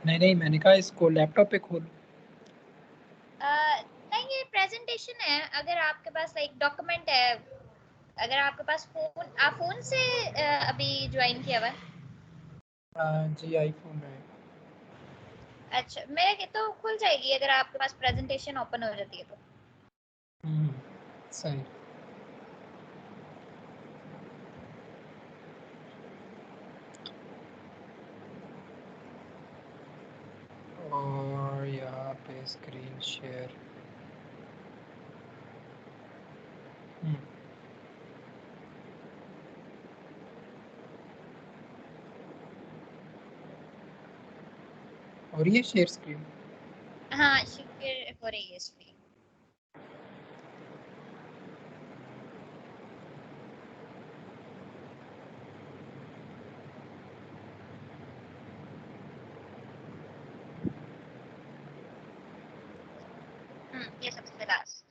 नहीं नहीं, मैंने कहा इसको लैपटॉप पे खोल। नहीं, ये प्रेजेंटेशन है। अगर आपके पास लाइक डॉक्यूमेंट है, अगर आपके पास फोन, आप फोन से अभी ज्वाइन किया हुआ है? जी आईफोन है। अच्छा, मेरे तो खुल जाएगी अगर आपके पास प्रेजेंटेशन ओपन हो जाती है तो। सही। और यहाँ पे स्क्रीन शेयर। और ये शेयर स्क्रीन। हाँ, शेयर हो रही है स्क्रीन। ये सबसे लास्ट।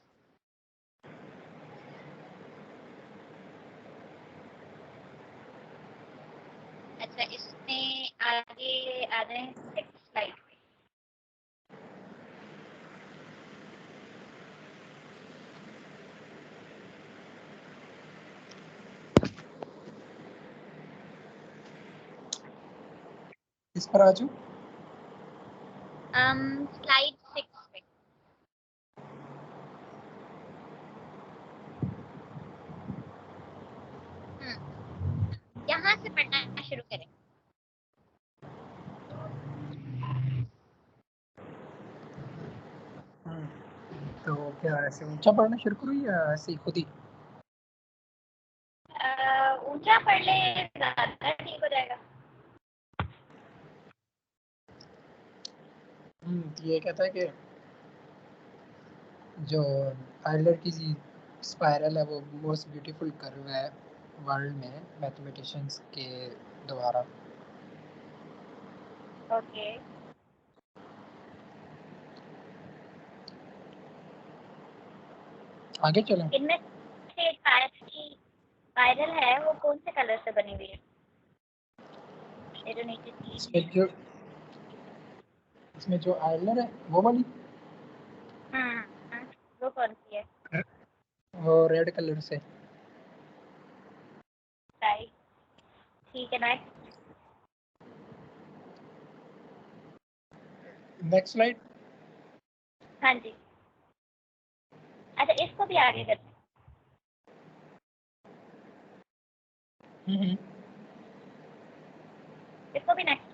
अच्छा, इसमें आगे आ जाए 6 स्लाइड पे। इस पर आ जाओ। स्लाइड 6 पे। यहाँ से पढ़ना शुरू करें। तो क्या ऐसे ऊंचा पढ़ना शुरू करूँ या ऐसे ही खुद ही? ऊंचा पढ़ ले, ज्यादा ठीक हो जाएगा। ये कहता है कि जो आइलर की स्पाइरल है वो मोस्ट ब्यूटीफुल कर्व है वर्ल्ड में मैथमेटिशियंस के द्वारा। ओके। आगे चलें। इनमें से स्पाइरल है वो कौन से कलर से बनी हुई है? ये जो नीचे तीन है। इसमें जो आइलर है वो वाली। वो कौन सी है? वो रेड कलर से। राइट, ठीक है। Next slide. हाँ जी। अच्छा, इसको भी आगे करते हैं। इसको भी नेक्स्ट।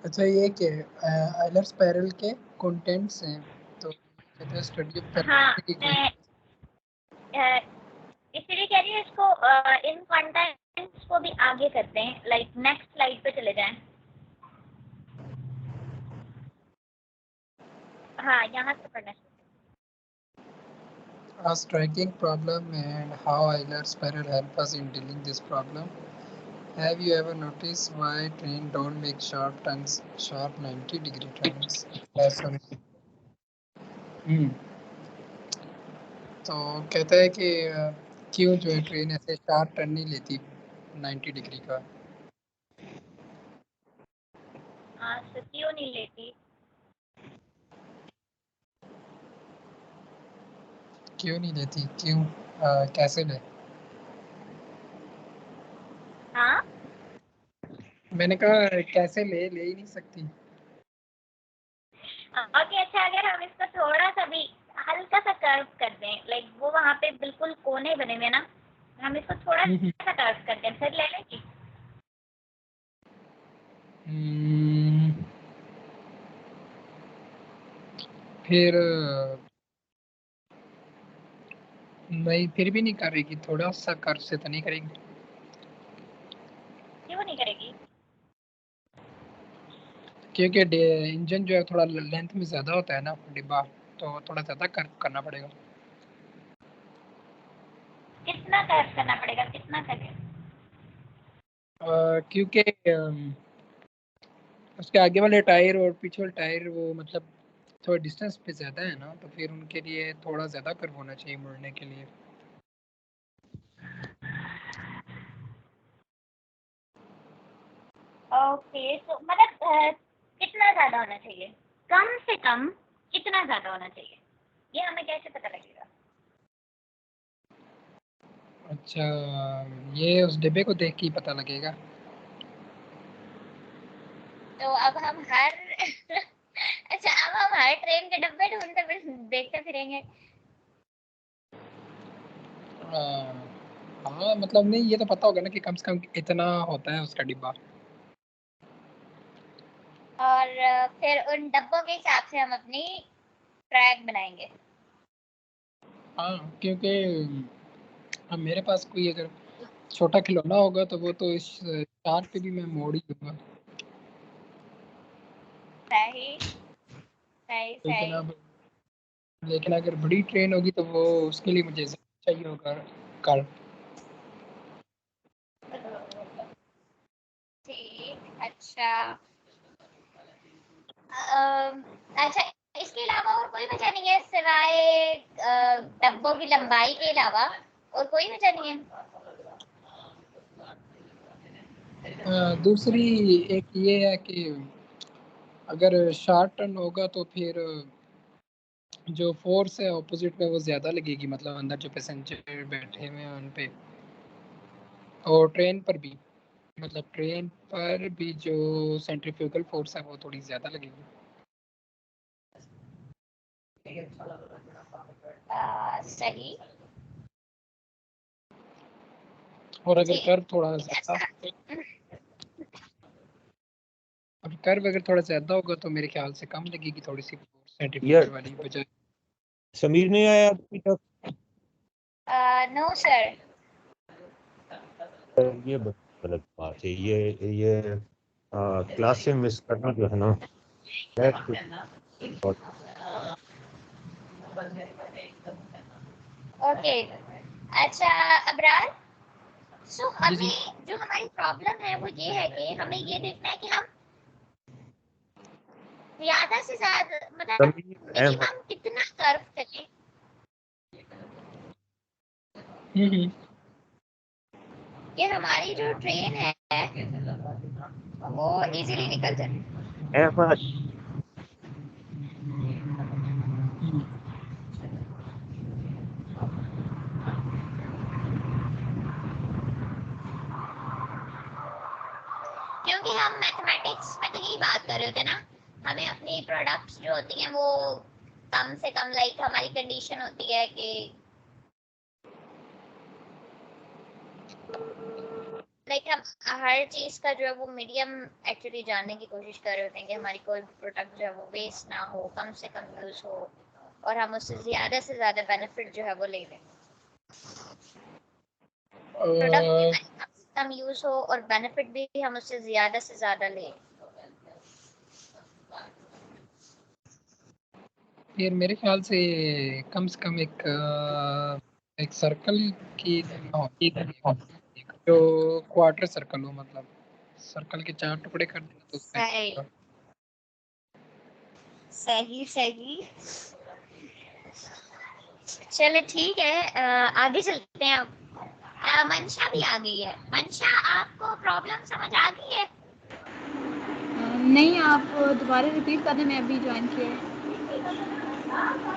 अच्छा, ये क्या है? आइलर स्पाइरल के कंटेंट्स हैं। तो कहते हैं स्टडी ऑफ हाँ, पैराबोलिक मैं इसीलिए कह रही हूँ इसको इन कंटेंट्स को भी आगे करते हैं। लाइक नेक्स्ट स्लाइड पे चले जाएं। हाँ, यहाँ से पढ़ना शुरू। a striking problem and how Euler spiral help us in dealing this problem. Have you ever noticed why train don't make sharp turns, sharp 90-degree turns? Sorry. तो कहता है कि क्यों जो है ट्रेन ऐसे शार्प टर्न नहीं लेती 90 डिग्री का। हाँ, तो क्यों नहीं लेती? क्यों नहीं लेती? क्यों? कैसे ले? हाँ, मैंने कहा कैसे ले ही नहीं सकती। ओके। अच्छा, अगर हम इसको थोड़ा सा भी हल्का सा कर्व कर दें, लाइक वो वहाँ पे बिल्कुल कोने बने हुए ना, हम इसको थोड़ा सा कर्व कर दें, फिर ले लेंगे। फिर नहीं, फिर भी नहीं करेगी। थोड़ा सा कर्व से तो नहीं करेगी। क्यों नहीं करेगी? क्योंकि इंजन जो है थोड़ा लेंथ में ज़्यादा होता है ना डिब्बा, तो थोड़ा ज़्यादा कर्व करना पड़ेगा। कितना कर्व करना पड़ेगा? कितना करें? क्योंकि उसके आगे वाले टायर और पीछे वाले टायर वो मतलब थोड़ा डिस्टेंस पे ज़्यादा है ना, तो फिर उनके लिए थोड़ा ज़्यादा कर्व होना चाहिए मुड़ने के लिए। ओके, तो मतलब कितना ज़्यादा होना चाहिए? कम से कम कितना ज़्यादा होना चाहिए? ये हमें कैसे पता लगेगा? अच्छा, ये उस डिब्बे को देख के ही पता लगेगा। तो अब हम हर अच्छा, अब हम हर ट्रेन के डब्बे ढूंढते देखते फिरेंगे। हाँ मतलब नहीं, ये तो पता होगा ना कि कम से कम इतना होता है उसका डिब्बा। और फिर उन डब्बों के हिसाब से हम अपनी ट्रैक बनाएंगे। हाँ, क्योंकि अब मेरे पास कोई अगर छोटा खिलौना होगा तो वो तो इस चार्ट पे भी मैं मोड़ ही दूंगा। सही सही लेकिन सही। अब लेकिन अगर बड़ी ट्रेन होगी तो वो उसके लिए मुझे चाहिए होगा कार। ठीक, अच्छा। अच्छा, इसके अलावा और कोई वजह नहीं है सिवाय डब्बों की लंबाई के अलावा? और कोई वजह नहीं है? दूसरी एक ये है कि अगर शार्ट टर्न होगा तो फिर जो फोर्स है ऑपोजिट में वो ज़्यादा लगेगी, मतलब अंदर जो पैसेंजर बैठे हुए हैं उन पे। और ट्रेन पर भी, मतलब ट्रेन पर भी जो सेंट्रीफ्यूगल फोर्स है वो थोड़ी ज़्यादा लगेगी। सही। और अगर ठीक, कर्व थोड़ा ज़्यादा अच्छा। और कर्व अगर थोड़ा ज़्यादा होगा तो मेरे ख्याल से कम लगेगी थोड़ी सी सेंट्रीफ्यूगल यार वाली बजाय। समीर नहीं आया अभी तक? No sir. ये बहुत गलत बात है। ये क्लास से मिस करना जो है ना, that's बहुत- ओके, अच्छा अबरार, सो जी जी। हमें जो हमारी प्रॉब्लम है वो ये है कि हमें ये देखना है कि हम ज्यादा से ज्यादा मतलब समीर अहमद मिनिमम कितना कर्व चले हम्म। कि हमारी जो ट्रेन है वो इजीली निकल जाए। अहमद क्योंकि हम मैथमेटिक्स में तो यही बात कर रहे थे ना, हमें अपनी प्रोडक्ट्स जो होती हैं वो कम से कम, लाइक हमारी कंडीशन होती है कि लाइक हम हर चीज का जो है वो मीडियम एक्चुअली जानने की कोशिश कर रहे होते हैं कि हमारी कोई प्रोडक्ट जो है वो वेस्ट ना हो, कम से कम यूज हो, और हम उससे से ज्यादा बेनिफिट जो है वो ले लें। प्रोडक्ट भी अ, कम से कम यूज हो और बेनिफिट भी हम उससे ज्यादा लें। फिर मेरे ख्याल से कम एक सर्कल की होती है, जो क्वार्टर सर्कल हो, मतलब सर्कल के 4 टुकड़े कर देना तो उसमें सही सही सही। चलो ठीक है, आगे चलते हैं अब। मंशा भी आ गई है। मंशा, आपको प्रॉब्लम समझ आ गई है? नहीं, आप दोबारा रिपीट कर दें, मैं अभी ज्वाइन किया है।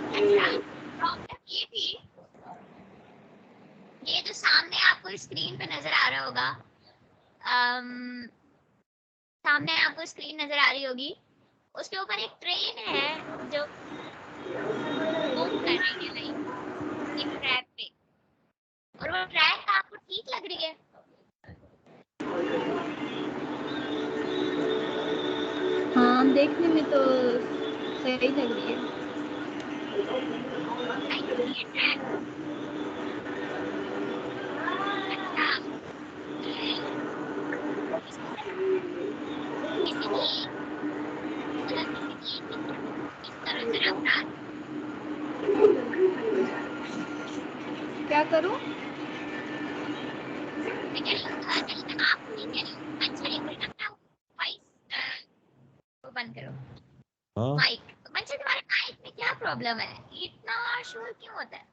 अच्छा, प्रॉब्लम ये थी, ये जो सामने आपको स्क्रीन पे नजर आ रहा होगा, सामने आपको स्क्रीन नजर आ रही होगी, उसके ऊपर एक ट्रेन है जो मूव कर रही है, लाइक एक ट्रैक पे, और वो ट्रैक आपको ठीक लग रही है? हाँ, देखने में तो सही लग रही है। ये ट्रैक, अच्छा, इसीलिए मतलब इसीलिए इस तरह से रफ्तार क्या करूँ? मैं कह रही हूँ, नहीं, मैं आप नहीं कह रही हूँ, अच्छा एक मिनट अपना वॉइस करो। हाँ माइक बच्चे, तुम्हारे माइक में क्या प्रॉब्लम है? इतना शोर क्यों होता है?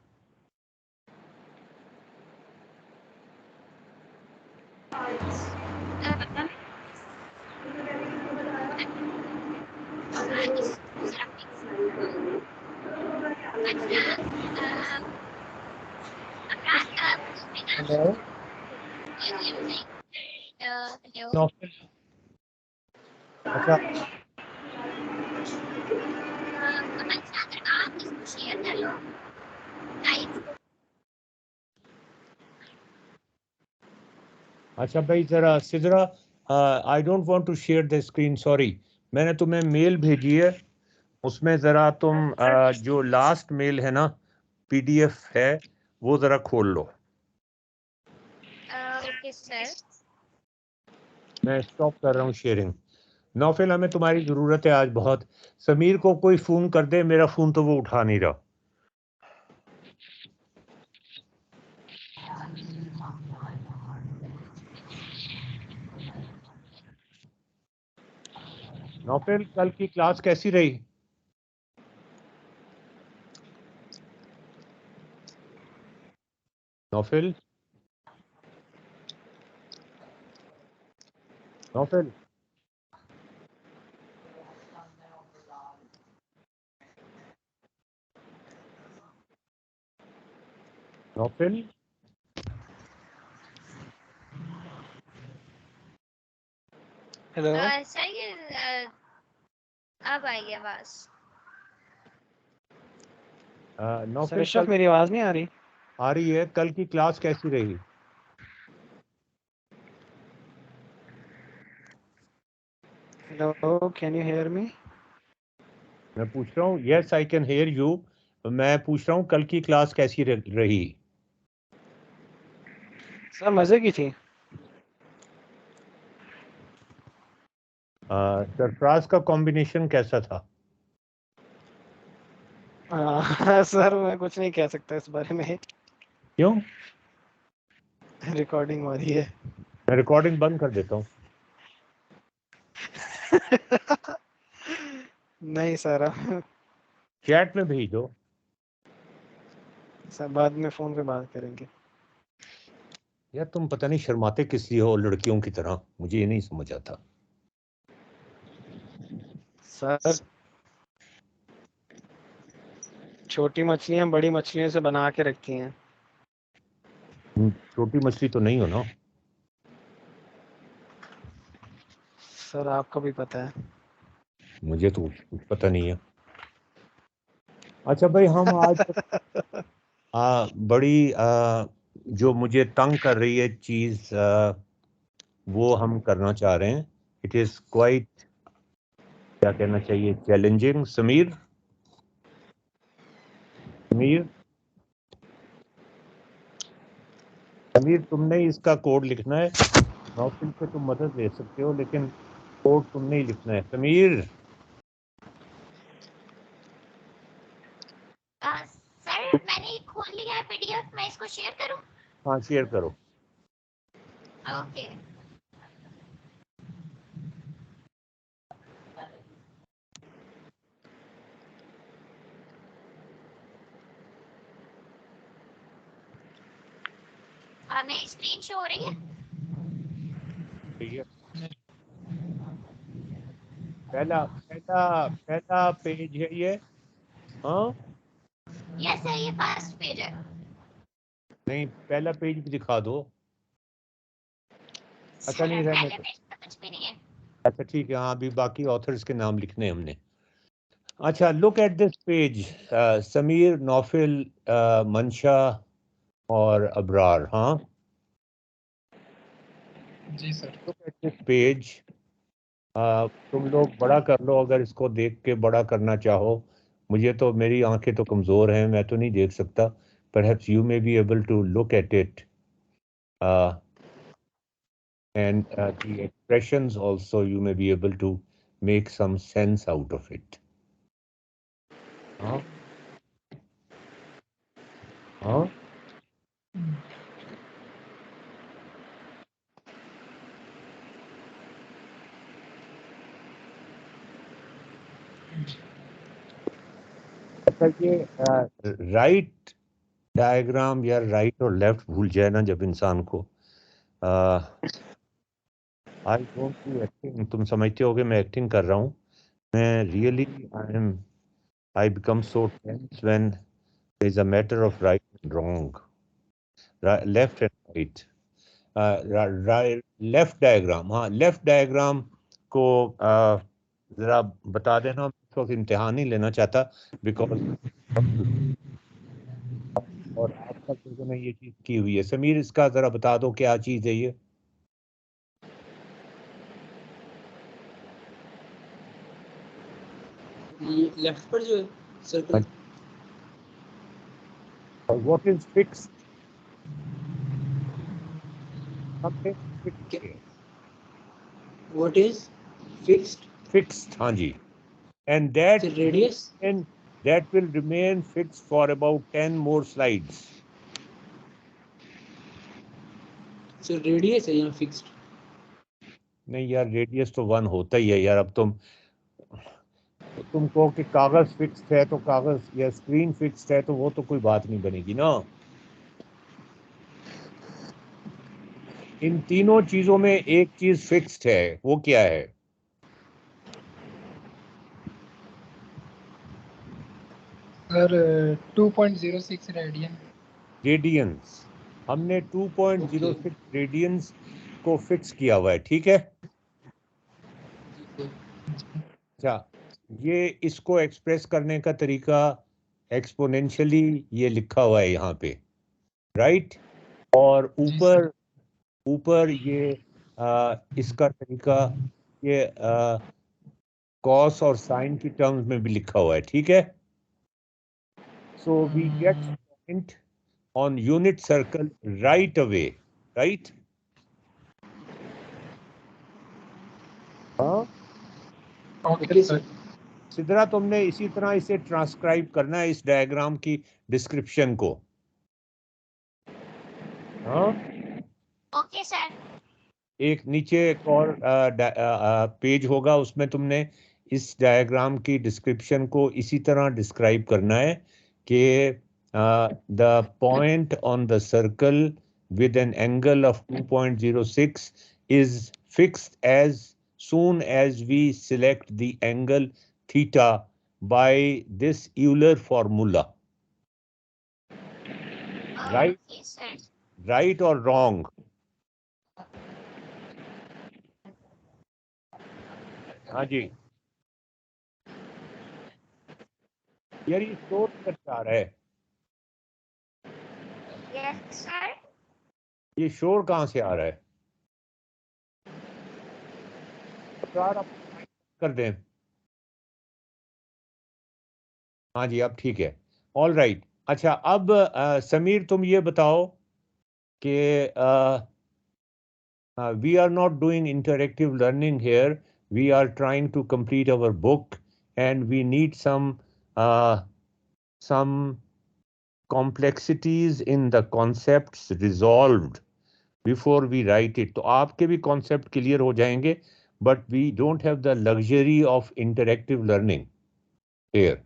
हेलो नौफल, अच्छा आप इसको शेयर कर लो गाइस को। अच्छा भाई जरा सिजरा, I don't want to share the screen, sorry. मैंने तुम्हें मेल भेजी है, उसमें ज़रा तुम जो लास्ट मेल है ना, पीडीएफ है, वो ज़रा खोल लो। Okay sir. मैं स्टॉप कर रहा हूँ शेयरिंग। नौफिल, हमें तुम्हारी ज़रूरत है आज बहुत। समीर को कोई फ़ोन कर दे, मेरा फ़ोन तो वो उठा नहीं रहा। नौफिल, कल की क्लास कैसी रही? नौफिल, नौफिल, नौफिल, हेलो सर ये अब आई आवाज। सर नौफिल, इशरफ, कल मेरी आवाज नहीं आ रही? आ रही है। कल की क्लास कैसी रही? Hello, can you hear me? मैं पूछ रहा हूँ, yes I can hear you. मैं पूछ रहा हूँ कल की क्लास कैसी रही? सर मजे की थी। सरफराज का कॉम्बिनेशन कैसा था? सर मैं कुछ नहीं कह सकता इस बारे में। क्यों? रिकॉर्डिंग हो रही है। मैं रिकॉर्डिंग बंद कर देता हूँ। नहीं सर, चैट में भेज दो। सर बाद में फोन पे बात करेंगे। यार तुम पता नहीं शर्माते किस लिए हो लड़कियों की तरह, मुझे ये नहीं समझ आता। सर छोटी मछलियां बड़ी मछलियों से बना के रखती हैं। तुम छोटी मछली तो नहीं हो ना? सर आपको भी पता है। मुझे तो कुछ पता नहीं है। अच्छा भाई, हम आज बड़ी जो मुझे तंग कर रही है चीज, वो हम करना चाह रहे हैं। इट इज क्वाइट, क्या कहना चाहिए, चैलेंजिंग। समीर, समीर, समीर, तुमने इसका कोड लिखना है। नौफिल से तुम मदद ले सकते हो, लेकिन कोड तुमने ही लिखना है। समीर, सर मैंने खोल लिया है पीडीएफ, मैं इसको शेयर करूं? हाँ शेयर करो। ओके। मेरी स्क्रीन शो हो रही है? ठीक है, पहला पहला पहला पेज है ये। हाँ, यस सर, ये फर्स्ट पेज है। नहीं, पहला पेज भी दिखा दो। अच्छा सर नहीं, रहने पहले दो। पेज तो कुछ भी नहीं है। अच्छा ठीक है, हाँ अभी बाकी ऑथर्स के नाम लिखने हैं हमने। अच्छा, look at this page. Sameer, Naufil, Mansha और अबरार। हाँ, जी sir. Look at this page. तुम लोग बड़ा कर लो अगर इसको देख के बड़ा करना चाहो। मुझे तो, मेरी आंखें तो कमज़ोर हैं, मैं तो नहीं देख सकता। Perhaps you may be able to look at it, and the expressions also you may be able to make some sense out of it. हाँ, हाँ, अच्छा, ये राइट डायग्राम या राइट और लेफ्ट भूल जाए ना जब इंसान को, आई डोंट डू एक्टिंग, तुम समझते होगे मैं एक्टिंग कर रहा हूँ, मैं really I become so tense when there is a matter of right and wrong, left and right. Left diagram, हाँ लेफ्ट डायग्राम को जरा बता देना, इस वक्त इम्तिहान नहीं लेना चाहता बिकॉज, और आज तक लोगों ने ये चीज की हुई है। समीर इसका जरा बता दो क्या चीज है ये। लेफ्ट पर जो है circle, what is fixed, what is fixed, fixed, हाँ जी, and that radius, and that will remain fixed for about 10 more slides. Sir radius है यहाँ फिक्स्ड। नहीं यार, रेडियस तो 1 होता ही है यार। अब तुम कहो कि कागज फिक्स्ड है तो कागज या स्क्रीन फिक्स्ड है तो वो तो कोई बात नहीं बनेगी ना। इन तीनों चीजों में एक चीज फिक्स्ड है, वो क्या है? Sir 2.06 radian. रेडियंस, हमने 2.06 रेडियंस को फिक्स किया हुआ है, ठीक है। अच्छा, ये इसको एक्सप्रेस करने का तरीका एक्सपोनेंशियली ये लिखा हुआ है यहाँ पे, राइट। और ऊपर ऊपर ये इसका तरीका ये कॉस और साइन की टर्म्स में भी लिखा हुआ है, ठीक है। So we get point on unit circle right away, right. हाँ ओके सर। सिद्रा, तुमने इसी तरह इसे ट्रांसक्राइब करना है इस डायग्राम की डिस्क्रिप्शन को। हाँ, ओके सर। एक नीचे एक और पेज होगा, उसमें तुमने इस डायग्राम की डिस्क्रिप्शन को इसी तरह डिस्क्राइब करना है कि the point on the circle with an angle of 2.06 is fixed as soon as we select the angle theta by this Euler formula. Right? Okay sir. Right or wrong? हाँ जी यार, ये शोर करता आ रहा है, यस सर। ये शोर कहाँ से आ रहा है? यार आप कर दें। हाँ जी, अब ठीक है, ऑल राइट। अच्छा, अब समीर तुम ये बताओ कि we are not doing interactive learning here. We are trying to complete our book and we need some complexities in the concepts resolved before we write it. तो आपके भी concept clear हो जाएंगे, but we don't have the luxury of interactive learning here.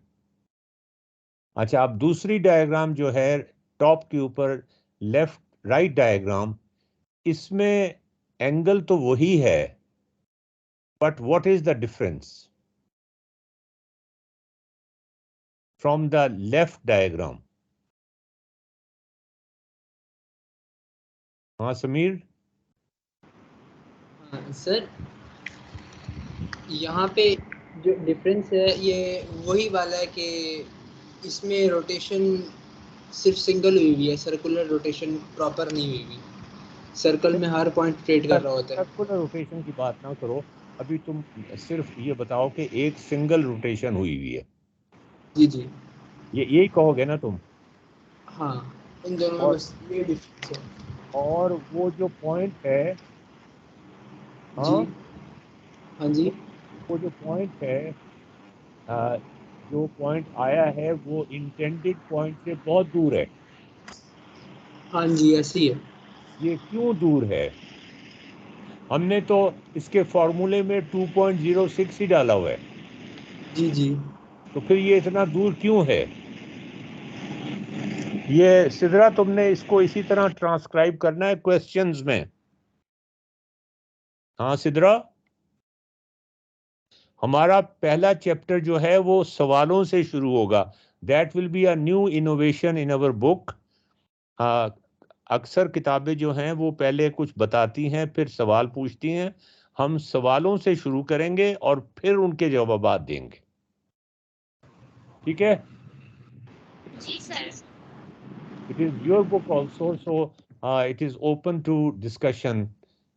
अच्छा, अब दूसरी diagram जो है टॉप के ऊपर लेफ्ट राइट डायग्राम, इसमें एंगल तो वही है, but what is the difference from the left diagram? हाँ समीर। सर यहाँ पे जो डिफरेंस है ये वही वाला है कि इसमें रोटेशन सिर्फ सिंगल हुई हुई है, सर्कुलर रोटेशन प्रॉपर नहीं हुई हुई। सर्कल में हर पॉइंट रोटेट कर रहा होता है। सर्कुलर रोटेशन की बात ना करो, अभी तुम सिर्फ ये बताओ कि एक सिंगल रोटेशन हुई हुई है। जी जी, ये यही कहोगे ना तुम? हाँ, इन दोनों में और, बस ये डिफरेंस है। और वो जो पॉइंट है, हाँ जी हाँ जी, वो जो पॉइंट है, जो पॉइंट आया है वो इंटेंडेड पॉइंट से बहुत दूर है। हाँ जी, ऐसी है। ये क्यों दूर है? हमने तो इसके फॉर्मूले में 2.06 ही डाला हुआ है। जी जी। तो फिर ये इतना दूर क्यों है? ये सिदरा तुमने इसको इसी तरह ट्रांसक्राइब करना है क्वेश्चंस में। हाँ सिदरा, हमारा पहला चैप्टर जो है वो सवालों से शुरू होगा। That will be a new innovation in our book. अक्सर किताबें जो हैं वो पहले कुछ बताती हैं फिर सवाल पूछती हैं। हम सवालों से शुरू करेंगे और फिर उनके जवाब देंगे। ठीक है? जी sir. It is your book also, so it is open to discussion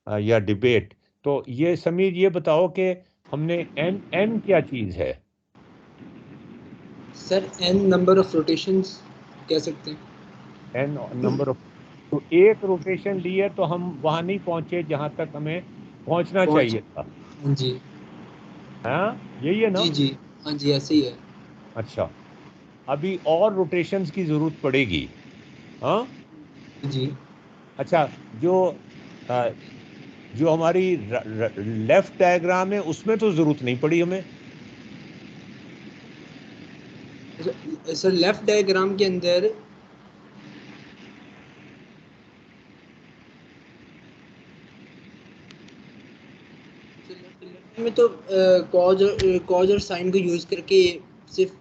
या डिबेट। तो ये समीर ये बताओ कि हमने एन एन क्या चीज है? Sir n number of rotations कह सकते हैं। एन नंबर ऑफ, तो एक रोटेशन ली है तो हम वहां नहीं पहुंचे जहां तक हमें पहुंचना पहुंच। चाहिए था। हाँ जी। हाँ यही है ना? जी जी। हाँ जी ऐसे ही है। अच्छा, अभी और रोटेशंस की जरूरत पड़ेगी। हाँ जी। अच्छा, जो अ, जो हमारी लेफ्ट डायग्राम है उसमें तो जरूरत नहीं पड़ी हमें। सर लेफ्ट डायग्राम के अंदर में तो कॉज और साइन को यूज करके सिर्फ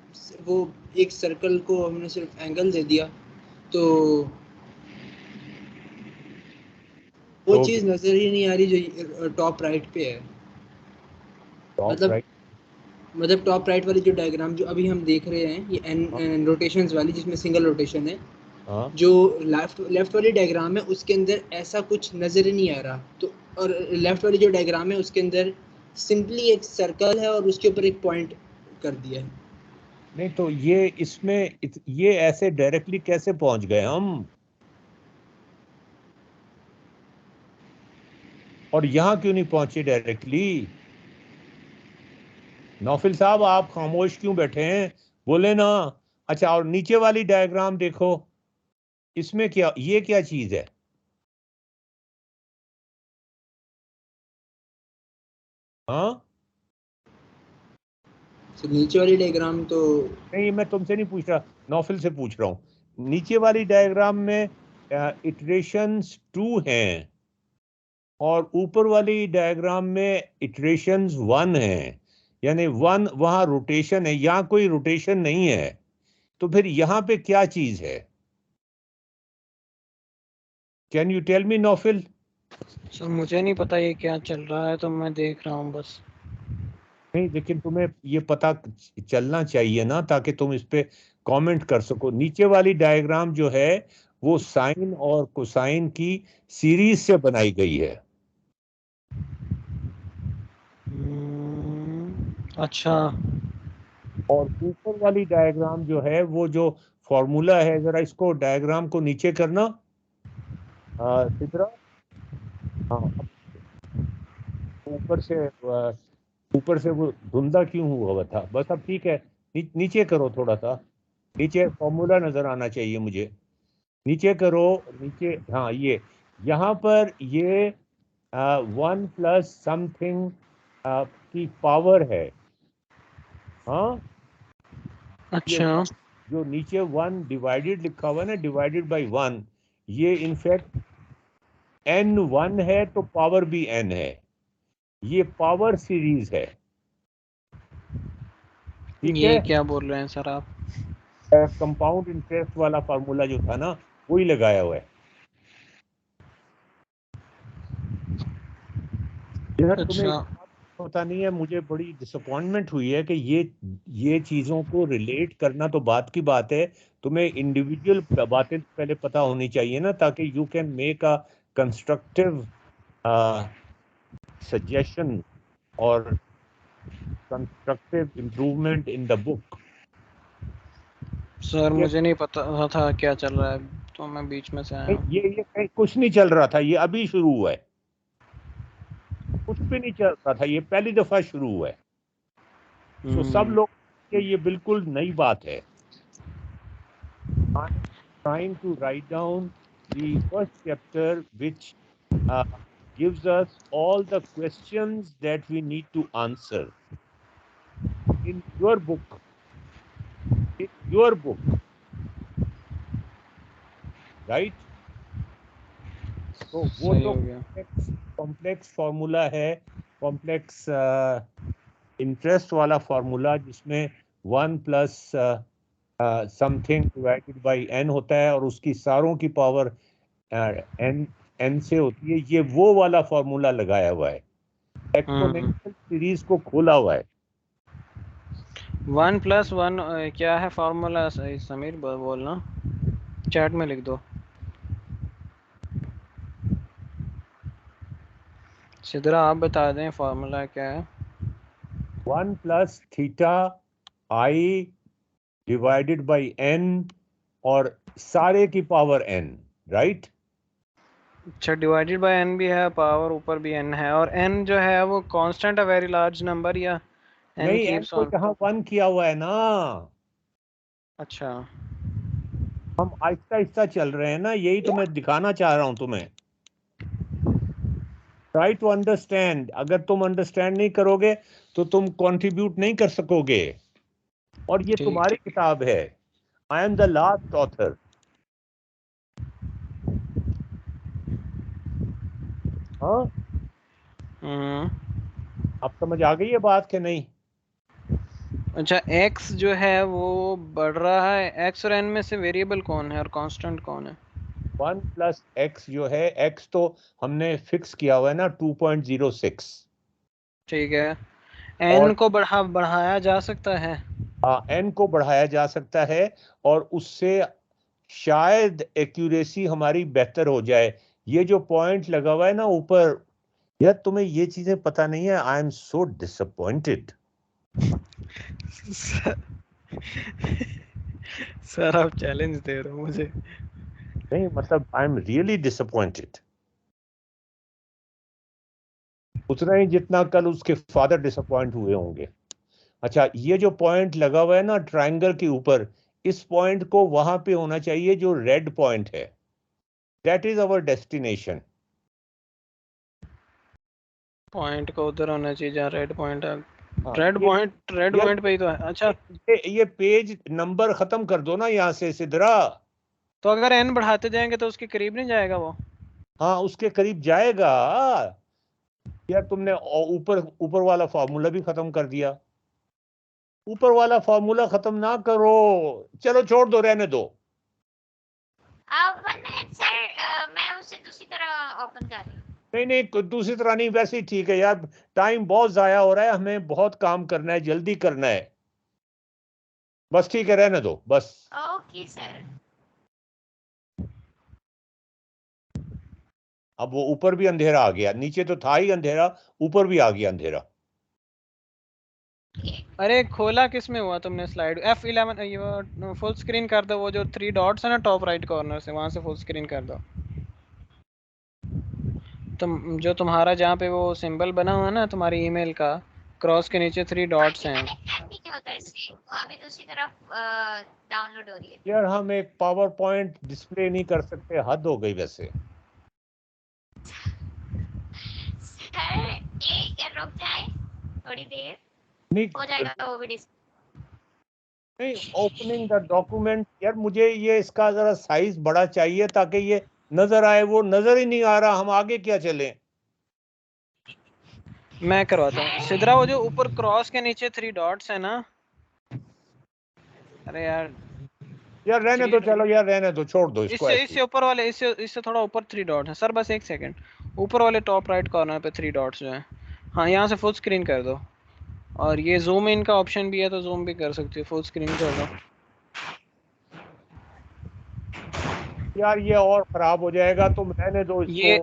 वो एक सर्कल को हमने सिर्फ एंगल दे दिया, तो वो तो चीज नजर ही नहीं आ रही जो टॉप राइट पे है। टॉप मतलब राइट। टॉप राइट वाली जो डायग्राम जो अभी हम देख रहे हैं ये एन रोटेशंस वाली जिसमें सिंगल रोटेशन है, हाँ जो लेफ्ट वाली डायग्राम है उसके अंदर ऐसा कुछ नजर ही नहीं आ रहा। तो और लेफ्ट वाली जो डायग्राम है उसके अंदर सिंपली एक सर्कल है और उसके ऊपर एक पॉइंट कर दिया है। नहीं तो ये इसमें ये ऐसे डायरेक्टली कैसे पहुंच गए हम? और यहां क्यों नहीं पहुंचे डायरेक्टली? नौफिल साहब आप खामोश क्यों बैठे हैं? बोले ना। अच्छा, और नीचे वाली डायग्राम देखो, इसमें क्या, ये क्या चीज है? हाँ तो नीचे वाली डायग्राम तो नहीं, मैं तुमसे नहीं पूछ रहा, नौफिल से पूछ रहा हूं। नीचे वाली डायग्राम में इटरेशंस 2 हैं और ऊपर वाली डायग्राम में इटरेशंस 1 हैं, यानी 1 वहां रोटेशन है, यहां कोई रोटेशन नहीं है। तो फिर यहां पे क्या चीज है? Can you tell me Naufil? Sir मुझे नहीं पता ये क्या चल रहा है, तो मैं देख रहा हूँ बस। नहीं लेकिन तुम्हें ये पता चलना चाहिए ना, ताकि तुम इस पे कमेंट कर सको। नीचे वाली डायग्राम जो है वो साइन और कोसाइन की सीरीज से बनाई गई है। अच्छा। और ऊपर वाली डायग्राम जो है वो जो फॉर्मूला है, जरा इसको डायग्राम को नीचे करना सिद्रा। हाँ, ऊपर से ऊपर से वो धुंधला क्यों हुआ था? बस अब ठीक है। नीचे करो थोड़ा सा, नीचे फॉर्मूला नजर आना चाहिए मुझे। नीचे करो, नीचे। हाँ ये यहाँ पर ये 1 प्लस समथिंग की पावर है। हाँ ये अच्छा। जो नीचे 1 डिवाइडेड लिखा हुआ है ना, डिवाइडेड बाय 1, ये इनफैक्ट n1 है तो पावर भी n है। ये पावर सीरीज है। ठीक है? ये क्या बोल रहे हैं सर आप? कंपाउंड इंटरेस्ट वाला फार्मूला जो था ना, वही लगाया हुआ है। यार तुम्हें अच्छा। पता नहीं है, मुझे बड़ी डिसअपॉइंटमेंट हुई है कि ये चीजों को रिलेट करना तो बात की बात है, तुम्हें इंडिविजुअल बातें तो पहले पता होनी चाहिए ना, ताकि you can make a constructive suggestion और constructive improvement in the book. Sir मुझे नहीं पता था क्या चल रहा है, तो मैं बीच में से आया हूँ। ये कहीं कुछ नहीं चल रहा था, ये अभी शुरू हुआ है। कुछ भी नहीं चल रहा था, ये पहली दफा शुरू हुआ है। सो सब लोग के ये बिल्कुल नई बात है। I'm trying to write down the first chapter, which gives us all the questions that we need to answer. in your book, right? तो वो सही तो हो गया। कॉम्प्लेक्स फार्मूला है, कॉम्प्लेक्स इंटरेस्ट वाला फार्मूला, जिसमें 1 plus something divided by n होता है और उसकी सारों की पावर n से होती है। ये वो वाला फार्मूला लगाया हुआ है, एक्सपोनेंशियल सीरीज को खोला हुआ है। 1+1 क्या है फार्मूला? समीर बोलना, चैट में लिख दो। सिद्धरा आप बता दें फार्मूला क्या है। 1 plus theta i divided by n और सारे की पावर n, राइट? अच्छा, डिवाइडेड बाय n भी है, पावर ऊपर भी n है, और n जो है वो कांस्टेंट है, वेरी लार्ज नंबर, या n नहीं, n कीप्स को ऑन? यहाँ 1 किया हुआ है ना। अच्छा, हम आहिस्ता आहिस्ता चल रहे हैं ना, यही तो मैं दिखाना चाह रहा हूं तुम्हें। Try to understand. अगर तुम अंडरस्टैंड नहीं करोगे तो तुम कंट्रीब्यूट नहीं कर सकोगे। और ये ठीक। तुम्हारी किताब है, I am the last author. हाँ, अब समझ आ गई है बात कि नहीं? अच्छा, x जो है वो बढ़ रहा है, x और n में से वेरिएबल कौन है और कांस्टेंट कौन है? 1 प्लस एक्स जो है, x तो हमने फिक्स किया हुआ है ना 2.06। ठीक है, और n को बढ़ाया जा सकता है। n को बढ़ाया जा सकता है और उससे शायद एक्यूरेसी हमारी बेहतर हो जाए। ये जो पॉइंट लगा हुआ है ना ऊपर, यार तुम्हें ये चीजें पता नहीं है। I am so disappointed. Sir आप चैलेंज दे रहे हो मुझे। नहीं मतलब आई एम रियली डिसअपॉइंटेड, उतना ही जितना कल उसके फादर डिसअपॉइंट हुए होंगे। अच्छा, ये जो पॉइंट लगा हुआ है ना ट्रायंगल के ऊपर, इस पॉइंट को वहां पे होना चाहिए जो रेड पॉइंट है। That is our destination. Point को उधर होना चाहिए जहाँ रेड पॉइंट है। हाँ, रेड पॉइंट पे ही तो है। अच्छा, ये पेज नंबर खत्म कर दो ना यहाँ से सिद्धरा। तो अगर n बढ़ाते जाएंगे तो उसके करीब नहीं जाएगा वो? हाँ, उसके करीब जाएगा। यार तुमने ऊपर ऊपर वाला फार्मूला भी खत्म कर दिया। ऊपर वाला फार्मूला खत्म ना करो, चलो छोड़ दो, रहने दो। सर मैं उसे दूसरी तरह ओपन कर रही हूँ। नहीं नहीं, दूसरी तरह नहीं, वैसे ही ठीक है यार। टाइम बहुत जाया हो रहा है, हमें बहुत काम करना है, जल्दी करना है। बस ठीक है, रहने दो बस। Okay sir. अब वो ऊपर भी अंधेरा आ गया, नीचे तो था ही अंधेरा, ऊपर भी आ गया अंधेरा। अरे खोला किस में हुआ तुमने स्लाइड? F11 ये फुल स्क्रीन कर दो, वो जो 3 डॉट्स है ना टॉप राइट कॉर्नर से, वहां से फुल स्क्रीन कर दो। तुम जो तुम्हारा जहाँ पे वो सिंबल बना हुआ है ना तुम्हारी ईमेल का, क्रॉस के नीचे 3 डॉट्स हैं। क्या होता है इससे? वो अभी दूसरी तरफ डाउनलोड हो रही है। यार हम एक पावर पॉइंट डिस्प्ले नहीं कर सकते, हद हो गई वैसे। सर ये रुक जाए थोड़ी देर, नहीं हो जाएगा वो भी नहीं, ओपनिंग द डॉक्यूमेंट। यार मुझे ये इसका जरा साइज बड़ा चाहिए ताकि ये नजर आए, वो नजर ही नहीं आ रहा, हम आगे क्या चलें? मैं करवाता हूँ सिद्धरा, वो जो ऊपर क्रॉस के नीचे 3 डॉट्स है ना। अरे यार यार रहने दो, चलो यार रहने दो, छोड़ दो इसको ऐसे ही। इससे ऊपर वाले, इससे थोड़ा ऊपर 3 डॉट है सर, बस एक सेकंड। ऊपर वाले टॉप राइट कॉर्नर पे 3 डॉट्स जो हैं, हाँ यहाँ से फुल स्क्रीन कर दो। और ये जूम इन का ऑप्शन भी है तो जूम भी कर सकते हो, फुल स्क्रीन कर दो। यार ये और खराब हो जाएगा, तुम रहने दो इसको। ये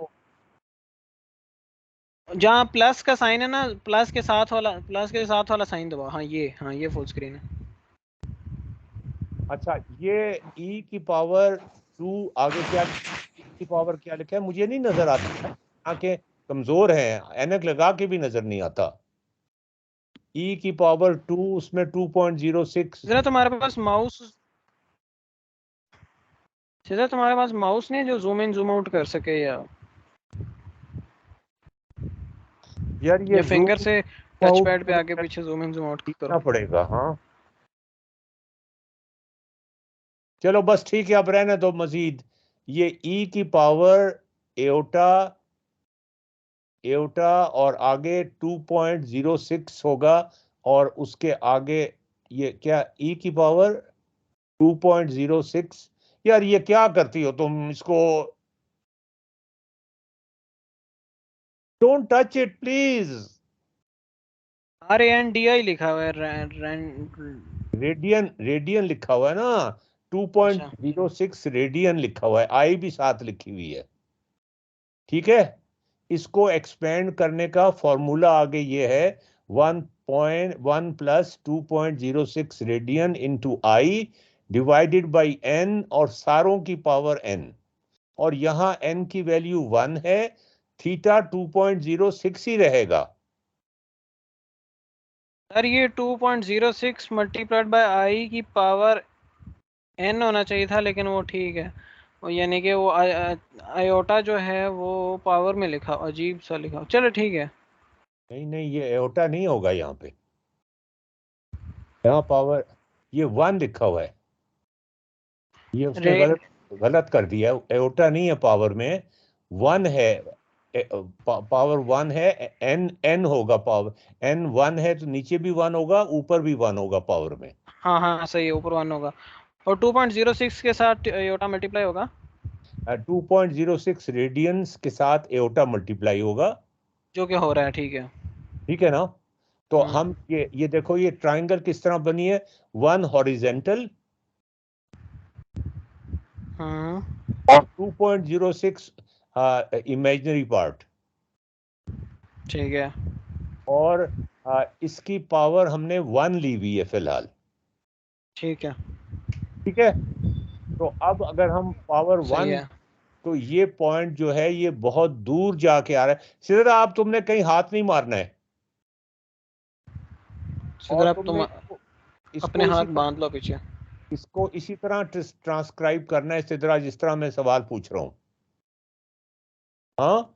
जहाँ प्लस का साइन है ना, प्लस के साथ वाला साइन दबाओ। हाँ ये फुल स्क्रीन है। अच्छा, ये e की पावर 2 आगे क्या, की पावर क्या लिखा है मुझे नहीं नजर आता, आंखें कमजोर हैं, ऐनक लगा के भी नजर नहीं आता। e की पावर 2, उसमें 2.06। जरा तुम्हारे पास माउस, सीधा तुम्हारे पास माउस नहीं जो जूम इन जूम आउट कर सके, या यार ये फिंगर से टच पैड पे आगे पीछे जूम इन जूम आउट सीखना करो। पड़ेगा। हाँ चलो बस ठीक है, अब रहने दो मजीद। ये ई की पावर एओटा और आगे 2.06 होगा, और उसके आगे ये क्या ई की पावर 2.06। यार ये क्या करती हो तुम इसको, don't touch it please. RANDI लिखा हुआ है रेडियन लिखा हुआ है ना, 2.06 रेडियन लिखा हुआ है, आई भी साथ लिखी हुई है। ठीक है, इसको एक्सपेंड करने का फॉर्मूला आगे ये है 1.1 plus 2.06 radian into i divided by n, और सारों की पावर एन, और यहां एन की वैल्यू 1 है, थीटा 2.06 ही रहेगा। सर ये 2.06 मल्टीप्लाइड बाय आई की पावर n होना चाहिए था, लेकिन वो ठीक है, वो यानी कि वो आयोटा जो है वो पावर में लिखा, अजीब सा लिखा। चलो ठीक है। नहीं नहीं, ये एओटा नहीं होगा यहाँ पे, यहाँ पावर ये 1 लिखा हुआ है, ये उसने रे गलत कर दिया। एओटा नहीं है पावर में, 1 है, पावर 1 है, एन होगा पावर, एन 1 है तो नीचे भी 1 होगा, ऊपर भी 1 होगा पावर में। हाँ हाँ सही है, ऊपर 1 होगा, और 2.06 के साथ आयोटा मल्टीप्लाई होगा। 2.06 रेडियंस के साथ एओटा मल्टीप्लाई होगा, जो कि हो रहा है, ठीक है। ठीक है ना। तो हम ये देखो, ये ट्राइंगल किस तरह बनी है, 1 हॉरिजेंटल और 2.06 इमेजिनरी पार्ट, ठीक है। और इसकी पावर हमने 1 ली हुई है फिलहाल, ठीक है। ठीक है। तो अब अगर हम पावर सही 1, है। तो ये पॉइंट जो है ये बहुत दूर जाके आ रहा है। सीधा आप तुमने कहीं हाथ नहीं मारना है, और सिद्धरा तुमने तुम अपने हाथ बांध लो पीछे। इसको इसी तरह ट्रांसक्राइब करना है, सिद्धरा, जिस तरह मैं सवाल पूछ रहा हूं। हाँ,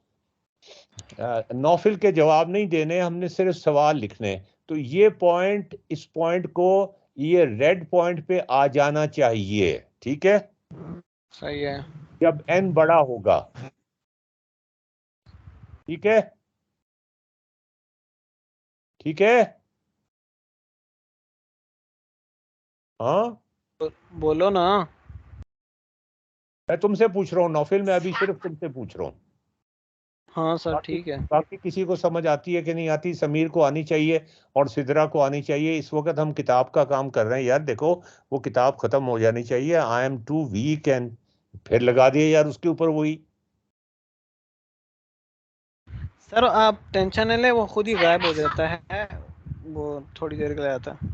नौफिल के जवाब नहीं देने, हमने सिर्फ सवाल लिखने हैं। तो ये पॉइंट, इस पॉइंट को ये रेड पॉइंट पे आ जाना चाहिए, ठीक है, सही है। जब n बड़ा होगा, ठीक है, ठीक है। हाँ बोलो ना। मैं तुमसे पूछ रहा हूँ नौफिल, मैं अभी सिर्फ तुमसे पूछ रहा हूँ। हाँ सर बाकी ठीक है। बाकी किसी को समझ आती है कि नहीं आती, समीर को आनी चाहिए और सिद्रा को आनी चाहिए। इस वक्त हम किताब का काम कर रहे हैं यार, देखो वो किताब खत्म हो जानी चाहिए। I am too weak, and फिर लगा दिए यार उसके ऊपर वही। सर आप टेंशन नहीं ले, वो खुद ही गायब हो जाता है, वो थोड़ी देर के लिए आता है।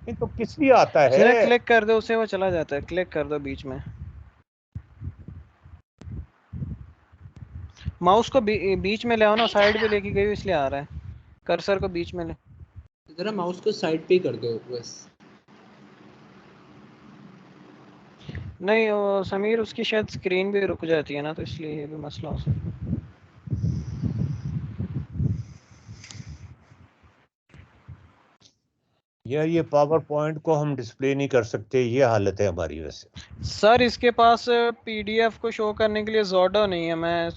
नहीं तो किस लिए आता सीधा है? क्लिक कर दो उसे, वो चला जाता है, क्लिक कर दो बीच में, माउस को बीच में ले आओ ना, साइड पे लेके गई इसलिए आ रहा है, कर्सर को बीच में ले। जरा माउस को साइड पे ही कर दो बस। नहीं वो समीर, उसकी शायद स्क्रीन भी रुक जाती है ना, तो इसलिए ये भी मसला हो सकता है। यार ये पावर पॉइंट को हम डिस्प्ले नहीं कर सकते, ये हालत है हमारी वैसे। सर इसके पास पीडीएफ को शो करने के लिए जोडो नहीं है। मैं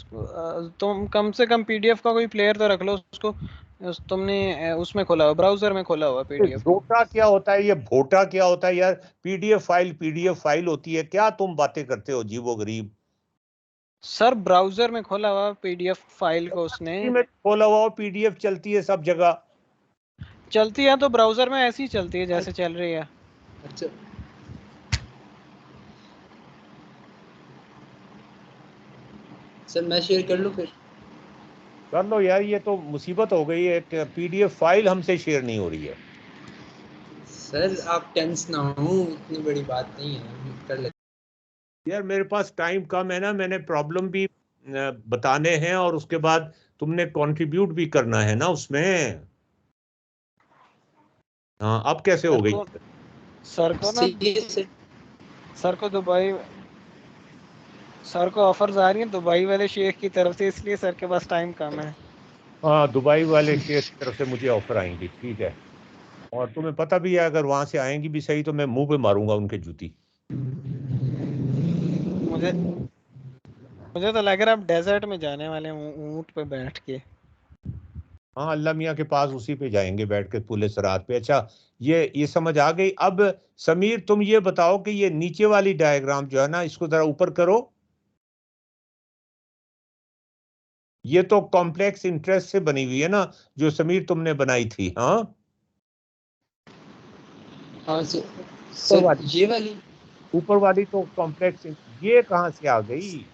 तुम कम से कम पीडीएफ का कोई प्लेयर तो रख लो उसको, तुमने उसमें खोला हुआ, ब्राउजर में खोला हुआ पीडीएफ को। जोटा क्या होता है, ये भोटा क्या होता है यार? पीडीएफ फाइल होती है क्या? तुम बातें करते हो अजीबो गरीब। सर ब्राउजर में खोला हुआ पीडीएफ फाइल को उसने। में खोला हुआ पीडीएफ चलती है सब जगह। चलती है तो ब्राउजर में ऐसी ही चलती है जैसे चल रही है। अच्छा सर मैं शेयर कर लूँ फिर? कर लो यार, ये तो मुसीबत हो गई है, पीडीएफ फाइल हमसे शेयर नहीं हो रही है। सर आप टेंस ना हो, इतनी बड़ी बात नहीं है, कर लेते। यार मेरे पास टाइम कम है ना, मैंने प्रॉब्लम भी बताने हैं, और उसके बाद तुमने कंट्रीब्यूट भी करना है ना उसमें। हाँ अब कैसे हो गई? सर को ना, सर सर को दुबई, सर को ऑफर्स आ रही हैं दुबई वाले शेख की तरफ से, इसलिए सर के पास टाइम कम है। हाँ, दुबई वाले शेयर की तरफ से मुझे ऑफर आएंगी, ठीक है। और तुम्हें पता भी है अगर वहां से आएंगी भी सही तो मैं मुंह पे मारूंगा उनके जूती। मुझे मुझे तो लग रहा है आप डेजर्ट में जाने वाले हैं ऊंट पे बैठ के। हाँ, अल्लाह मियाँ के पास उसी पे जाएंगे बैठ के पुले सरात पे। अच्छा, ये समझ आ गई। अब समीर तुम ये बताओ कि ये नीचे वाली डायग्राम जो है ना, इसको जरा ऊपर करो। ये तो कॉम्प्लेक्स इंटरेस्ट से बनी हुई है ना, जो समीर तुमने बनाई थी। हाँ हाँ सर, ऊपर सर वाली, ये वाली। ऊपर वाली तो कॉम्प्लेक्स, ये कहाँ से आ गई?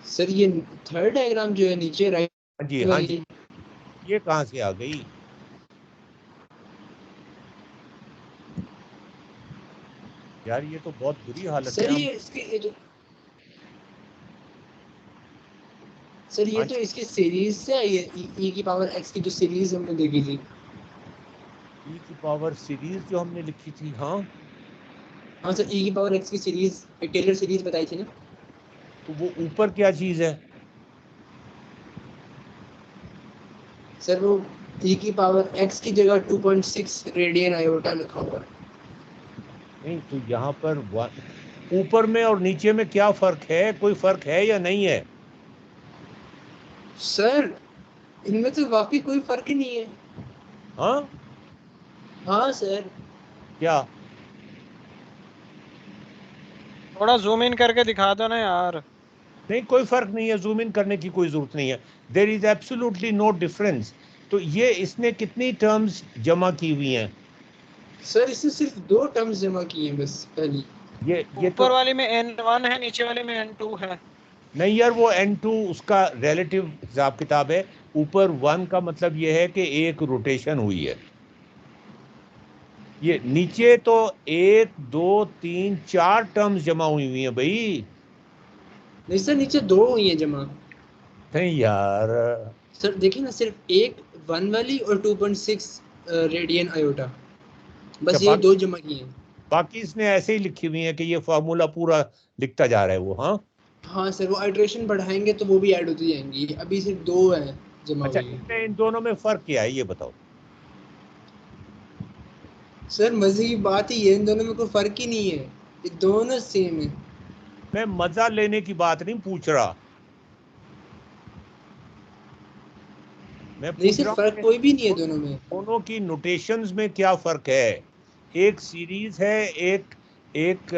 सर ये थर्ड डायग्राम जो है नीचे राइट हाँ जी, हाँ वाली। जी, ये कहाँ से आ गई? यार ये तो बहुत बुरी हालत सर है। ये इसके सर ये हाँ तो जी, इसकी सीरीज से आई है, e की पावर x की जो सीरीज हमने देखी थी। ई की पावर सीरीज जो हमने लिखी थी। हाँ, हाँ सर, e की पावर x की सीरीज, टेलर सीरीज बताई थी ना। तो वो ऊपर क्या चीज है? सर वो e की पावर x की जगह 2.6 रेडियन आयोटा लिखा हुआ है। नहीं तो यहाँ पर ऊपर में और नीचे में क्या फर्क है? कोई फर्क है या नहीं है? सर इनमें तो वाकई कोई फर्क ही नहीं है। हाँ, हाँ सर। क्या? थोड़ा जूम इन करके दिखा दो ना यार। नहीं, कोई फर्क नहीं है, जूम इन करने की कोई जरूरत नहीं है। There is absolutely no difference. तो ये इसने कितनी टर्म्स जमा की हुई हैं? सर इसने सिर्फ 2 टर्म्स जमा किए हैं बस पहली। ये तो ऊपर वाले में n1 है, नीचे वाले में n2 है। नहीं यार, वो N2 उसका रिलेटिव हिसाब किताब है। ऊपर 1 का मतलब ये है कि एक रोटेशन हुई है। ये नीचे तो 1 2 3 4 टर्म्स जमा हुई हुई है भाई। नहीं सर, नीचे 2 हुई हैं जमा। नहीं यार, सर देखिए ना, सिर्फ एक 1 वाली और 2.6 रेडियन आयोटा, अच्छा, बस ये 2 जमा किए हैं। बाकी इसने ऐसे ही लिखी हुई है कि ये फार्मूला पूरा लिखता जा रहा है वो। हाँ, हाँ सर, वो आइट्रेशन बढ़ाएंगे तो वो भी ऐड होती जाएंगी, अभी सिर्फ 2 हैं जमा अच्छा, हुई हैं। इनमें इन दोनों में फर्क क्या है ये बताओ? सर मजे की बात ही है, इन दोनों में कोई फर्क ही नहीं है, ये दोनों सेम है। मैं मजा लेने की बात नहीं पूछ रहा, मैं नहीं पूछ सर, रहा हूँ फर्क कि कोई भी नहीं है दोनों में। दोनों की नोटेशंस में क्या फर्क है? एक सीरीज है, एक एक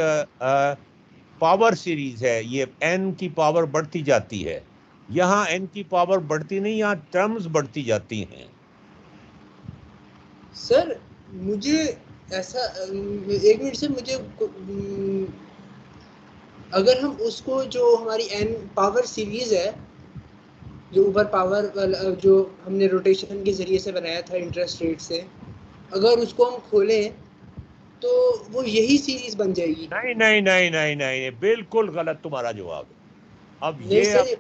पावर सीरीज है। ये n की पावर बढ़ती जाती है, यहाँ n की पावर बढ़ती नहीं, यहाँ टर्म्स बढ़ती जाती हैं। सर मुझे ऐसा, एक मिनट सर, मुझे अगर हम उसको, जो हमारी एन पावर सीरीज है, जो ऊपर पावर वाला जो हमने रोटेशन के जरिए से बनाया था इंटरेस्ट रेट से, अगर उसको हम खोलें तो वो यही सीरीज बन जाएगी। नहीं नहीं नहीं नहीं नहीं, बिल्कुल गलत तुम्हारा जवाब। अब नहीं ये, sir.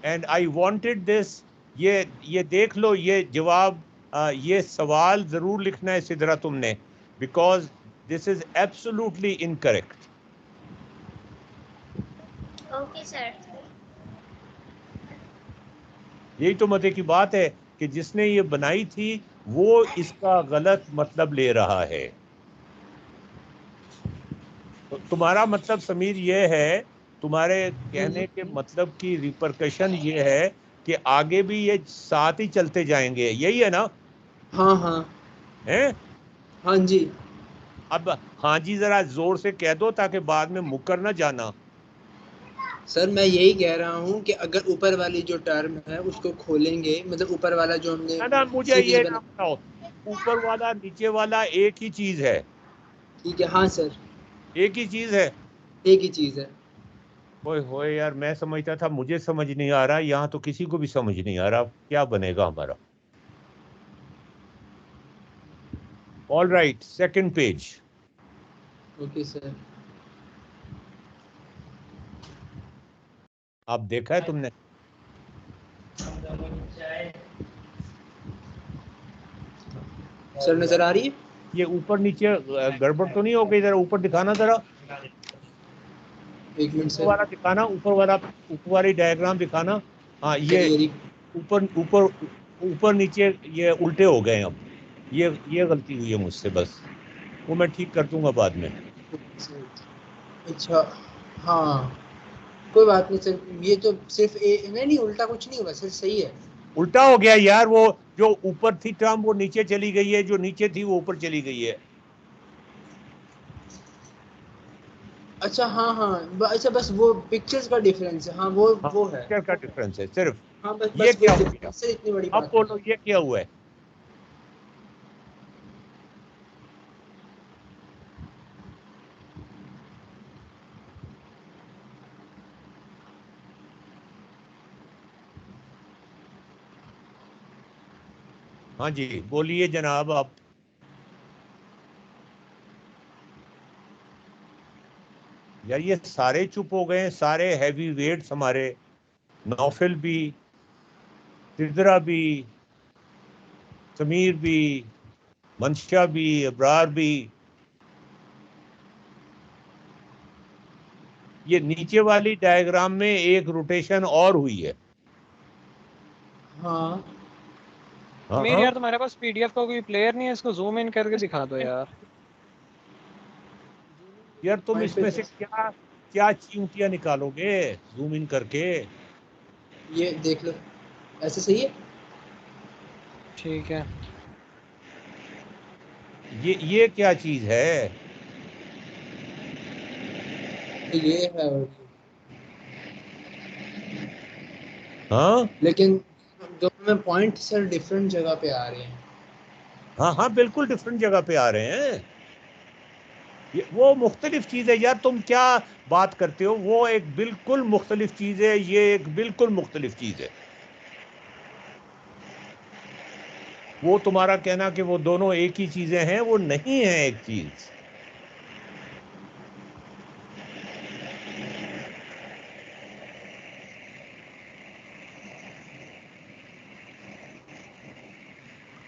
And I wanted this, ये देख लो, ये जवाब, ये सवाल जरूर लिखना है सिदरा तुमने, because this is absolutely incorrect. Okay sir. यही तो मजे की बात है कि जिसने ये बनाई थी वो इसका गलत मतलब ले रहा है। तो तुम्हारा मतलब समीर ये है, तुम्हारे कहने के मतलब की रिपरकशन ये है कि आगे भी ये साथ ही चलते जाएंगे, यही है ना? हाँ हाँ। हैं? हाँ जी। अब हाँ जी जरा जोर से कह दो ताकि बाद में मुकर ना जाना। सर मैं यही कह रहा हूँ कि अगर ऊपर वाली जो टर्म है उसको खोलेंगे, मतलब ऊपर वाला जो हमने ना ना, मुझे सीरीज ये ना बना। बताओ, ऊपर वाला नीचे वाला एक ही चीज है? ठीक है, हाँ सर, एक ही चीज है? एक ही चीज़ है। ओए होए यार, मैं समझता था मुझे समझ नहीं आ रहा, यहाँ तो किसी को भी समझ नहीं आ रहा क्या बनेगा हमारा। All right, second page. Okay sir. आप देखा है तुमने? सर नजर आ रही है? ये ऊपर नीचे गड़बड़ तो नहीं हो गई? जरा ऊपर दिखाना जरा। एक मिनट ऊपर सर, वाला दिखाना, ऊपर वाली डायग्राम दिखाना। हाँ, ये ये ऊपर ऊपर ऊपर नीचे ये उल्टे हो गए अब। ये गलती हुई है मुझसे, बस वो मैं ठीक कर दूंगा बाद में। अच्छा हाँ, कोई बात नहीं सर, ये तो सिर्फ नहीं उल्टा कुछ नहीं हुआ सर, सही है। उल्टा हो गया यार, वो जो ऊपर थी टर्म वो नीचे चली गई है, जो नीचे थी वो ऊपर चली गई है। अच्छा हाँ हाँ, अच्छा बस वो पिक्चर्स का डिफरेंस है, हाँ हाँ, वो है। पिक्चर का डिफरेंस है सिर्फ। हाँ बस ये बस क्या वही हो गया? डिफरेंस है, इतनी बड़ी अब बात नहीं बोलो है। ये क्या हुआ है? हाँ जी, बोलिए जनाब आप। यार ये सारे चुप हो गए हैं, सारे हैवी वेट्स हमारे, नौफिल भी, सिदरा भी, समीर भी, मंशा भी, अबरार भी। ये नीचे वाली डायग्राम में एक रोटेशन और हुई है। हाँ मेरे हाँ, यार तुम्हारे पास पीडीएफ का कोई प्लेयर नहीं है, इसको जूम इन करके दिखा दो यार। यार तुम पॉइंट पे इसमें से क्या क्या चींटियां निकालोगे जूम इन करके? ये देख लो, ऐसे सही है। ठीक है। ये क्या चीज है? तो ये है, हाँ लेकिन दोनों में पॉइंट सर डिफरेंट जगह पे आ रहे हैं। हाँ हाँ, बिल्कुल डिफरेंट जगह पे आ रहे हैं। ये वो मुख्तलिफ चीज है यार, तुम क्या बात करते हो? वो एक बिल्कुल मुख्तलिफ चीज है, ये एक बिल्कुल मुख्तलिफ चीज है। वो तुम्हारा कहना कि वो दोनों एक ही चीजें हैं, वो नहीं है एक चीज।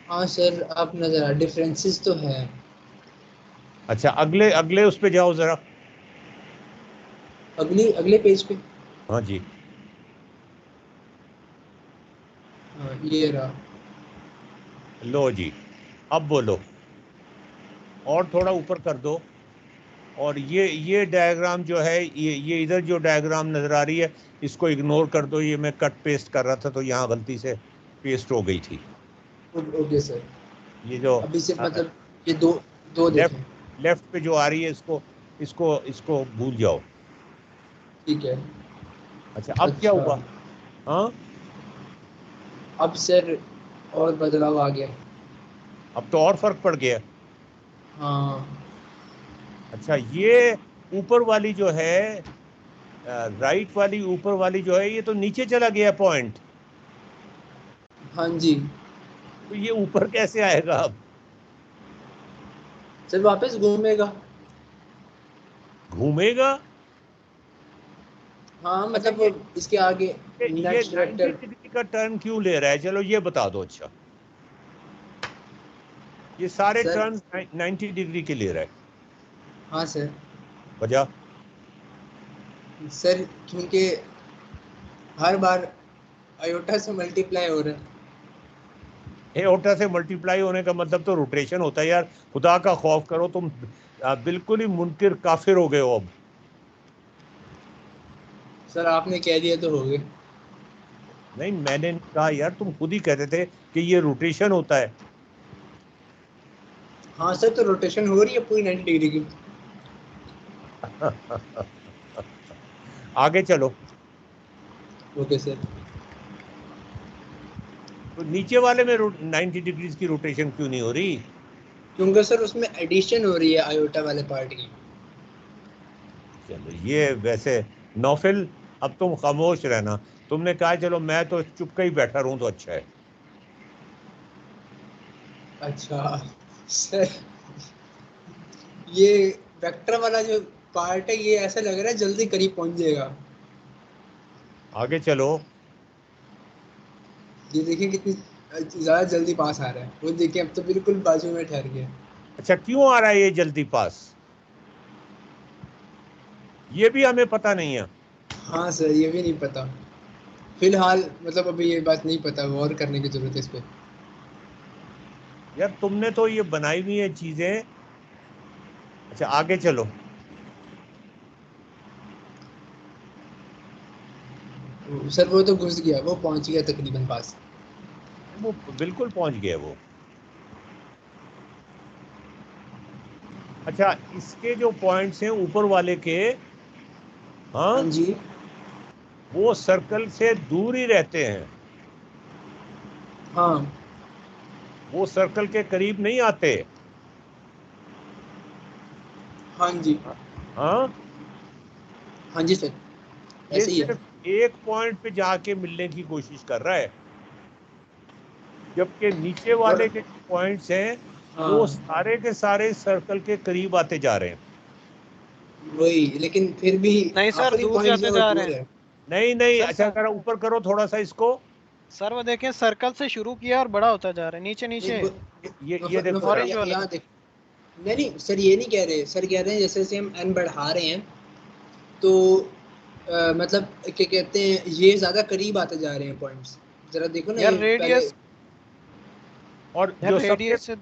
हाँ सर, आप नजर डिफरेंसेस तो है। अच्छा, अगले अगले उस पे जाओ जरा। अगले पेज पे। हाँ जी, हाँ ये रहा। लो जी, अब बोलो, और थोड़ा ऊपर कर दो। और ये डायग्राम जो है, ये इधर जो डायग्राम नजर आ रही है, इसको इग्नोर कर दो। ये मैं कट पेस्ट कर रहा था तो यहाँ गलती से पेस्ट हो गई थी। ओके सर, ये जो अभी सिर्फ मतलब ये दो दो लेफ्ट देखें। लेफ्ट पे जो आ रही है, इसको इसको इसको भूल जाओ। ठीक है। अच्छा, अब क्या अच्छा, हुआ? हाँ, अब सर और बदलाव आ गया। अब तो और फर्क पड़ गया। हाँ अच्छा, ये ऊपर वाली जो है, राइट वाली ऊपर वाली जो है, ये तो नीचे चला गया पॉइंट। हाँ जी तो ये ऊपर कैसे आएगा अब? सर, वापस घूमेगा। घूमेगा? हाँ अच्छा, मतलब वो इसके आगे ये नेक्स्ट 90 वेक्टर। डिग्री का टर्न क्यों ले रहा है? चलो ये बता दो। अच्छा, ये सारे सर टर्न 90 डिग्री के ले रहा है, हाँ सर, वजह? सर क्योंकि हर बार आयोटा से मल्टीप्लाई हो रहा है। एओर्टा से मल्टीप्लाई होने का मतलब तो रोटेशन होता है यार। खुदा का खौफ करो तुम, बिल्कुल ही मुनकिर काफिर हो गए हो अब। सर आपने कह दिया तो हो गए। नहीं, मैंने नहीं कहा यार, तुम खुद ही कहते थे कि ये रोटेशन होता है। हाँ सर, तो रोटेशन हो रही है पूरी 90 डिग्री की। आगे चलो। Okay sir. तो नीचे वाले में 90 डिग्रीज की रोटेशन क्यों नहीं हो रही? क्योंकि सर उसमें एडिशन हो रही है आयोटा वाले पार्ट की। चलो ये वैसे, नौफिल, अब तुम खामोश रहना। तुमने कहा चलो मैं तो चुप का ही बैठा रहूं तो अच्छा है। अच्छा सर, ये वेक्टर वाला जो पार्ट है, ये ऐसा लग रहा है जल्दी करीब पहुंच जाएगा। आगे चलो। ये देखिए कितनी ज्यादा जल्दी पास आ रहा है, वो देखिए अब तो बिल्कुल बाजू में ठहर गया। अच्छा, क्यों आ रहा है ये जल्दी पास? ये भी हमें पता नहीं है। हाँ सर, ये भी नहीं पता फिलहाल, मतलब अभी ये बात नहीं पता, गौर करने की जरूरत है इस पे। यार तुमने तो ये बनाई हुई है चीजें। अच्छा आगे चलो। सर वो तो घुस गया, वो पहुंच गया तकरीबन पास। वो बिल्कुल पहुंच गए वो। अच्छा इसके जो पॉइंट्स हैं ऊपर वाले के, हाँ हाँ, जी। वो सर्कल से दूर ही रहते हैं, हाँ वो सर्कल के करीब नहीं आते। हाँ जी। हाँ, हाँ जी सर, ये ऐसे ही है। सिर्फ एक पॉइंट पे जाके मिलने की कोशिश कर रहा है, जबकि नीचे और वाले के जो पॉइंट्स हैं वो हाँ सारे के सारे सर्कल के करीब आते जा रहे हैं। वही, लेकिन फिर भी नहीं सर, आखिरी दूर पॉइंट जो जाते है वो जा रहे दूर हैं। है। नहीं नहीं, सर अच्छा सर जरा ऊपर करो थोड़ा सा इसको। सर वो देखें, सर्कल से शुरू किया और बड़ा होता जा रहा है नीचे नहीं, नीचे। ये देखो जरा। ऑरेंज वाला। यहाँ देख, नहीं सर, ये नहीं कह रहे। सर कह रहे हैं जैसे जैसे हम n बढ़ा रहे हैं तो मतलब क्या कहते हैं, ये ज्यादा करीब आते जा रहे हैं पॉइंट्स। जरा देखो ना, यार ये पहले। रेडियस, और यार जो सबसे रेडियस से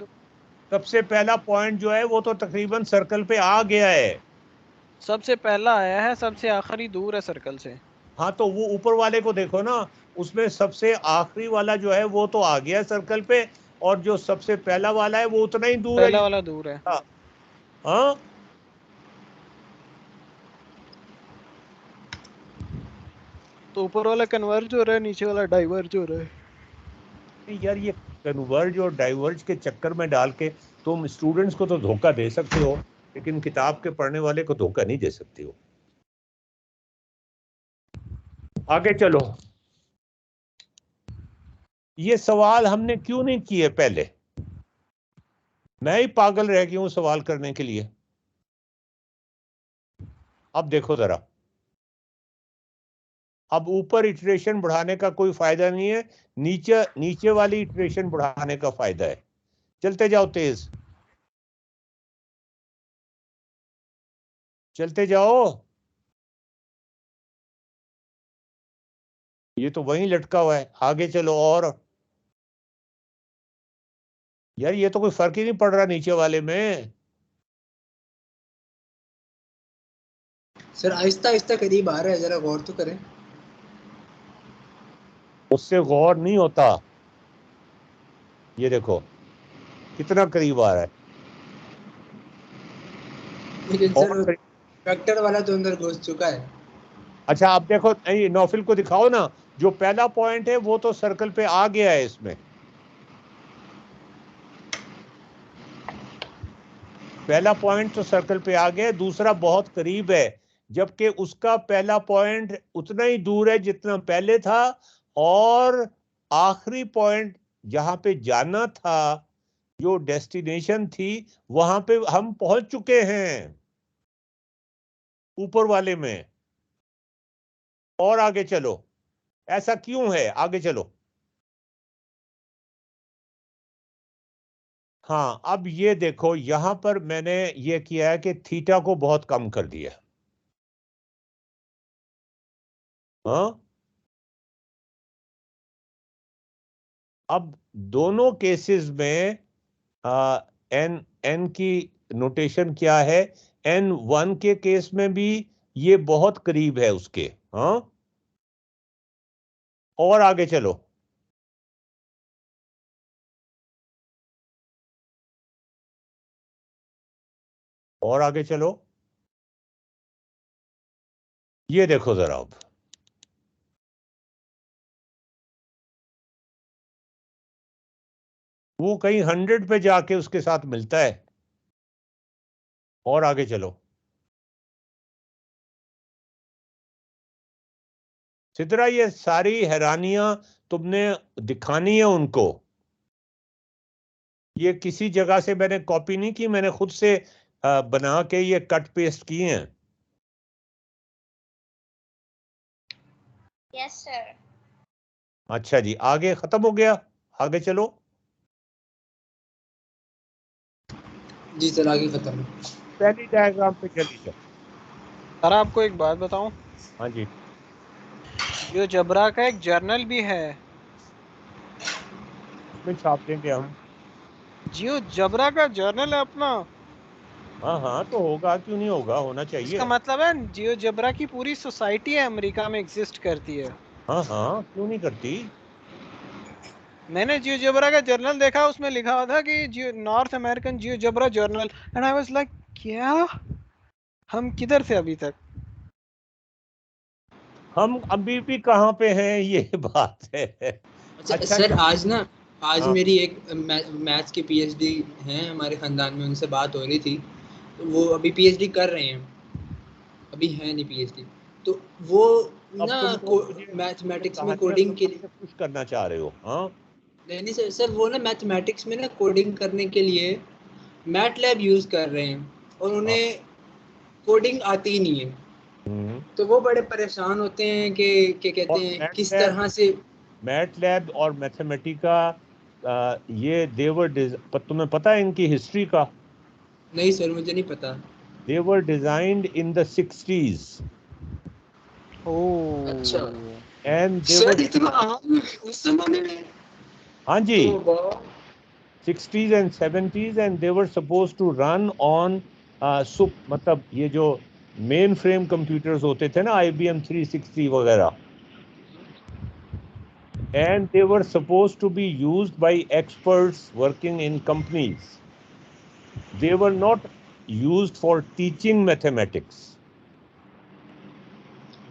सबसे पहला पॉइंट जो है वो तो तकरीबन सर्कल पे आ गया है। सबसे पहला आया है, सबसे आखिरी दूर है सर्कल से। हाँ तो वो ऊपर वाले को देखो ना, उसमें सबसे आखिरी वाला जो है वो तो आ गया सर्कल पे, और जो सबसे पहला वाला है वो उतना ही दूर है पहला वाला दूर है। जितना। हाँ तो ऊपर वाला कन्वर्ज हो रहा है, नीचे वाला डाइवर्ज हो रहा है। यार ये कन्वर्ज और डाइवर्ज के चक्कर में डाल के तुम स्टूडेंट्स को तो धोखा दे सकते हो, लेकिन किताब के पढ़ने वाले को धोखा नहीं दे सकते हो। आगे चलो। ये सवाल हमने क्यों नहीं किए पहले? मैं ही पागल रह गया हूं सवाल करने के लिए। अब देखो जरा, अब ऊपर इटरेशन बढ़ाने का कोई फायदा नहीं है, नीचे नीचे वाली इटरेशन बढ़ाने का फायदा है। चलते जाओ तेज, चलते जाओ। ये तो वहीं लटका हुआ है, आगे चलो। और यार ये तो कोई फर्क ही नहीं पड़ रहा नीचे वाले में। सर आहिस्ता आहिस्ता करीब आ रहा है, जरा गौर तो करें। उससे गौर नहीं होता। ये देखो कितना करीब आ रहा है। लेकिन और सर फैक्टर वाला तो अंदर घुस चुका है। अच्छा अब देखो, नहीं नौफिल को दिखाओ ना, जो पहला पॉइंट है वो तो सर्कल पे आ गया है इसमें। पहला पॉइंट तो सर्कल पे आ गया, दूसरा बहुत करीब है, जबकि उसका पहला पॉइंट उतना ही दूर है जितना पहले था, और आखिरी पॉइंट जहां पे जाना था, जो डेस्टिनेशन थी, वहां पे हम पहुंच चुके हैं ऊपर वाले में। और आगे चलो, ऐसा क्यों है? आगे चलो। हाँ अब ये देखो, यहां पर मैंने ये किया है कि थीटा को बहुत कम कर दिया। हाँ अब दोनों केसेस में एन एन की नोटेशन क्या है? N1 के केस में भी ये बहुत करीब है उसके। हाँ और आगे चलो। और आगे चलो, ये देखो जरा अब, वो कहीं 100 पे जाके उसके साथ मिलता है। और आगे चलो। सितरा ये सारी हैरानियां तुमने दिखानी है उनको। ये किसी जगह से मैंने कॉपी नहीं की, मैंने खुद से बना के ये कट पेस्ट किए हैं। Yes sir. अच्छा जी, आगे खत्म हो गया, आगे चलो। जी सर, आगे खत्म। पहली डायग्राम पे चली जाओ। सर आपको एक बात बताऊं, हाँ जी, जियोजेब्रा का एक जर्नल भी है। उसमें छाप देंगे हम। जियोजेब्रा का जर्नल है अपना। हाँ हाँ, तो होगा, क्यों नहीं होगा, होना चाहिए। इसका मतलब है जियोजेब्रा की पूरी सोसाइटी है अमेरिका में एग्जिस्ट करती है। हाँ हाँ, क्यों नहीं करती। मैंने जियोजेब्रा का जर्नल देखा, उसमें लिखा हुआ था कि geo North American GeoGebra journal, and I was like क्या, हम किधर थे अभी तक। हम अभी भी कहाँ पे हैं, ये बात है। अच्छा अच्छा सर, जी। आज हाँ मेरी एक मैथ्स की पीएचडी हैं हमारे खानदान में, उनसे बात हो रही थी। तो वो अभी पीएचडी कर रहे हैं, अभी है नहीं पीएचडी। तो वो अब ना तुम लोग मुझे मैथमेटिक्स में कहानियां कोडिंग के सुना लिए, के खुश करना चाह रहे हो, हाँ। नहीं सर, वो ना मैथमेटिक्स में ना कोडिंग करने के लिए मैटलैब यूज कर रहे हैं, और हाँ। उन्हें कोडिंग आती ही नहीं है। हम्म। तो वो बड़े परेशान होते हैं कि क्या कहते और हैं किस तरह से। मैटलैब और मैथमेटिका, ये तुम्हें पता है इनकी हिस्ट्री का। नहीं सर, मुझे नहीं पता। दे वर डिजाइंड इन द 60s अच्छा एंड दे सर, वर, इतना आम उस समय में। हाँ जी, ओ वाह। 60s and 70s, and they were suppose to run on मतलब ये जो मेन फ्रेम कंप्यूटर्स होते थे ना, IBM 360 वगैरह, and they were supposed to be used by experts working in companies. They were not used for teaching mathematics.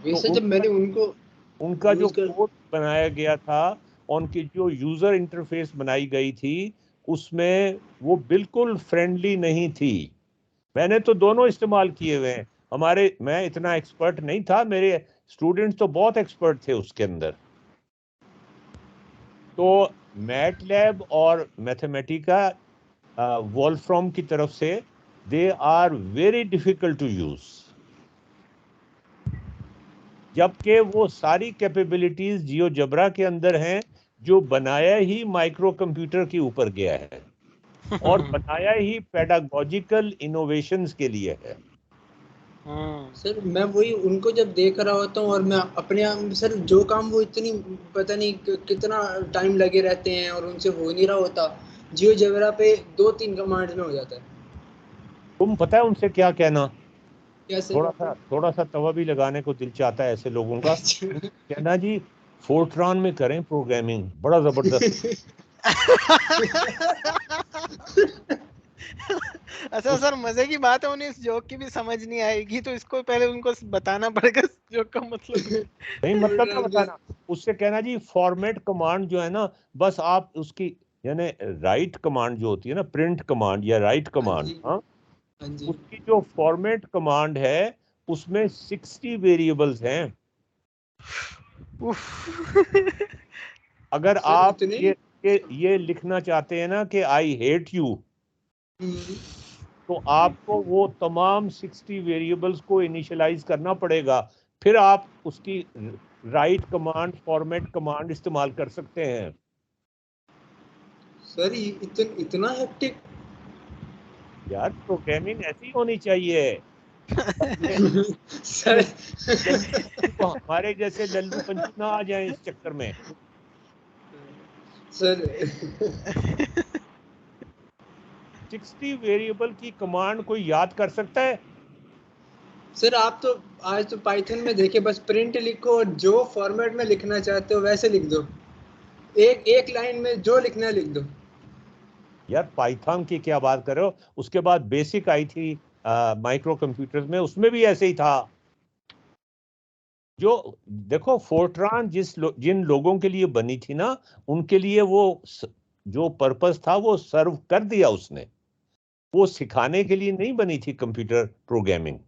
तो वैसे जब उनका मैंने उनको उनका जो यूज कर, कोड बनाया गया था, उनकी जो यूजर इंटरफेस बनाई गई थी, उसमें वो बिल्कुल फ्रेंडली नहीं थी। मैंने तो दोनों इस्तेमाल किए हुए हैं। मैं इतना एक्सपर्ट नहीं था, मेरे स्टूडेंट्स तो बहुत एक्सपर्ट थे उसके अंदर। तो मैटलैब और मैथमेटिका वोल्फ्रॉम की तरफ से, they are very difficult to use, जबकि वो सारी कैपेबिलिटीज जियोजेब्रा के अंदर हैं, जो बनाया ही माइक्रो कंप्यूटर के ऊपर गया है और बनाया ही पेडागोजिकल इनोवेशंस के लिए है। सर मैं वही उनको जब देख रहा होता हूँ, और मैं अपने आप सर जो काम वो इतनी पता नहीं कितना टाइम लगे रहते हैं और उनसे हो नहीं रहा होता, जियोजेब्रा पे 2-3 कमांड्स में हो जाता है। तुम पता है उनसे क्या कहना, क्या थोड़ा सर? सा थोड़ा सा तवा भी लगाने को दिल चाहता है ऐसे लोगों का। कहना जी, फोर्ट्रॉन में करें प्रोग्रामिंग, बड़ा जबरदस्त। अच्छा सर, मजे की बात है, उन्हें इस जोक की भी समझ नहीं आएगी, तो इसको पहले उनको बताना पड़ेगा इस जोक का मतलब। नहीं, मतलब क्या बताना, उससे कहना जी फॉर्मेट कमांड जो है ना, बस आप उसकी, यानी राइट कमांड जो होती है ना, प्रिंट कमांड या राइट हाँ कमांड, जी, हाँ, हाँ जी उसकी जो फॉर्मेट कमांड है, उसमें 60 वेरिएबल्स हैं। अगर सर आप इतने। ये लिखना चाहते हैं ना कि आई हेट यू, हम्म, तो आपको वो तमाम 60 वेरिएबल्स को इनिशियलाइज करना पड़ेगा, फिर आप उसकी राइट कमांड, फॉर्मेट कमांड इस्तेमाल कर सकते हैं। सर इतना हेक्टिक। यार, प्रोग्रामिंग ऐसी होनी चाहिए, ताकि सर तो हमारे जैसे लल्लू पंचू ना आ जाए इस चक्कर में। सर 60 वेरिएबल की कमांड कोई याद कर सकता है? सर आप तो आज तो पाइथन में देखे, बस प्रिंट लिखो और जो फॉर्मेट में लिखना चाहते हो वैसे लिख दो, एक एक लाइन में जो लिखना है लिख दो। यार, पाइथन की क्या बात कर रहे हो, उसके बाद बेसिक आई थी माइक्रो कंप्यूटर्स में, उसमें भी ऐसे ही था। जो देखो, फोर्ट्रान जिन लोगों के लिए बनी थी ना, उनके लिए वो जो पर्पस था वो सर्व कर दिया उसने। वो सिखाने के लिए नहीं बनी थी कंप्यूटर प्रोग्रामिंग,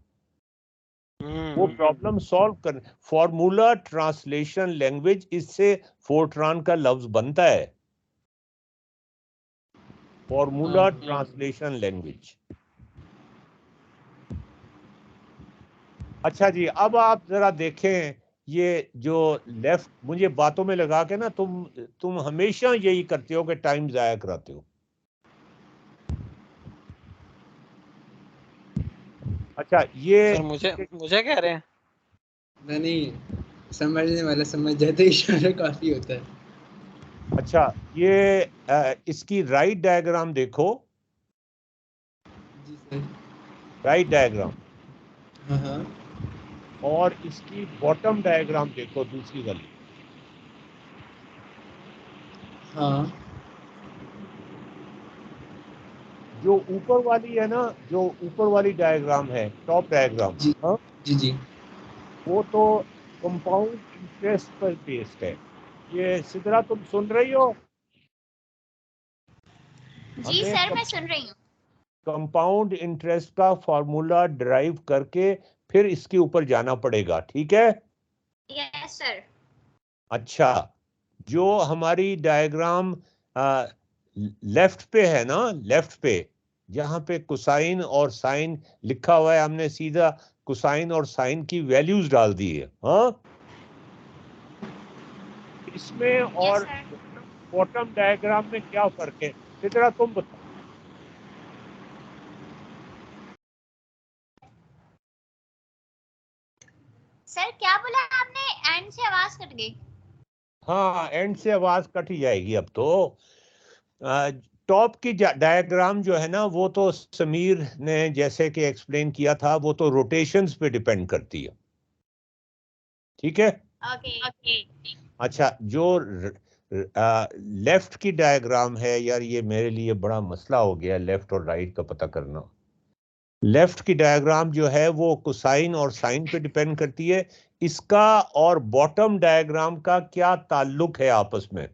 वो प्रॉब्लम सॉल्व कर, फॉर्मूला ट्रांसलेशन लैंग्वेज, इससे फोर्ट्रान का लफ्ज बनता है, फॉर्मूला ट्रांसलेशन लैंग्वेज। अच्छा जी, अब आप जरा देखें, ये जो लेफ्ट मुझे बातों में लगा के ना, तुम हमेशा यही करते हो कि टाइम जाया कराते हो। अच्छा ये सर मुझे कह रहे हैं? नहीं, समझने वाला समझ जाते, इशारा काफी होता है। अच्छा ये इसकी राइट डायग्राम देखो, जी सर। राइट डायग्राम, हाँ हाँ और इसकी बॉटम डायग्राम देखो, दूसरी वाली। हाँ जो ऊपर वाली है ना, जो ऊपर वाली डायग्राम है, टॉप डायग्राम, जी हाँ, जी जी। वो तो कंपाउंड इंटरेस्ट पर बेस्ड है। ये सिद्रा तुम सुन रही हो? जी हमें सर, मैं सुन रही हूँ। कंपाउंड इंटरेस्ट का फॉर्मूला ड्राइव करके फिर इसके ऊपर जाना पड़ेगा, ठीक है? Yes sir. अच्छा, जो हमारी डायग्राम लेफ्ट पे है ना, लेफ्ट पे जहां पे कोसाइन और साइन लिखा हुआ है, हमने सीधा कोसाइन और साइन की वैल्यूज डाल दी है, हाँ? इसमें यस और सर। बॉटम डायग्राम में क्या फर्क है, इतना तुम बताओ। सर क्या बोला आपने? एंड से आवाज कट गई। हाँ, एंड से आवाज कट ही जाएगी अब तो। टॉप की डायग्राम जो है ना, वो तो समीर ने जैसे कि एक्सप्लेन किया था, वो तो रोटेशंस पे डिपेंड करती है, ठीक है? ओके। अच्छा, जो लेफ्ट की डायग्राम है, यार ये मेरे लिए बड़ा मसला हो गया लेफ्ट और राइट का पता करना। लेफ्ट की डायग्राम जो है वो कोसाइन और साइन पे डिपेंड करती है। इसका और बॉटम डायग्राम का क्या ताल्लुक है आपस में?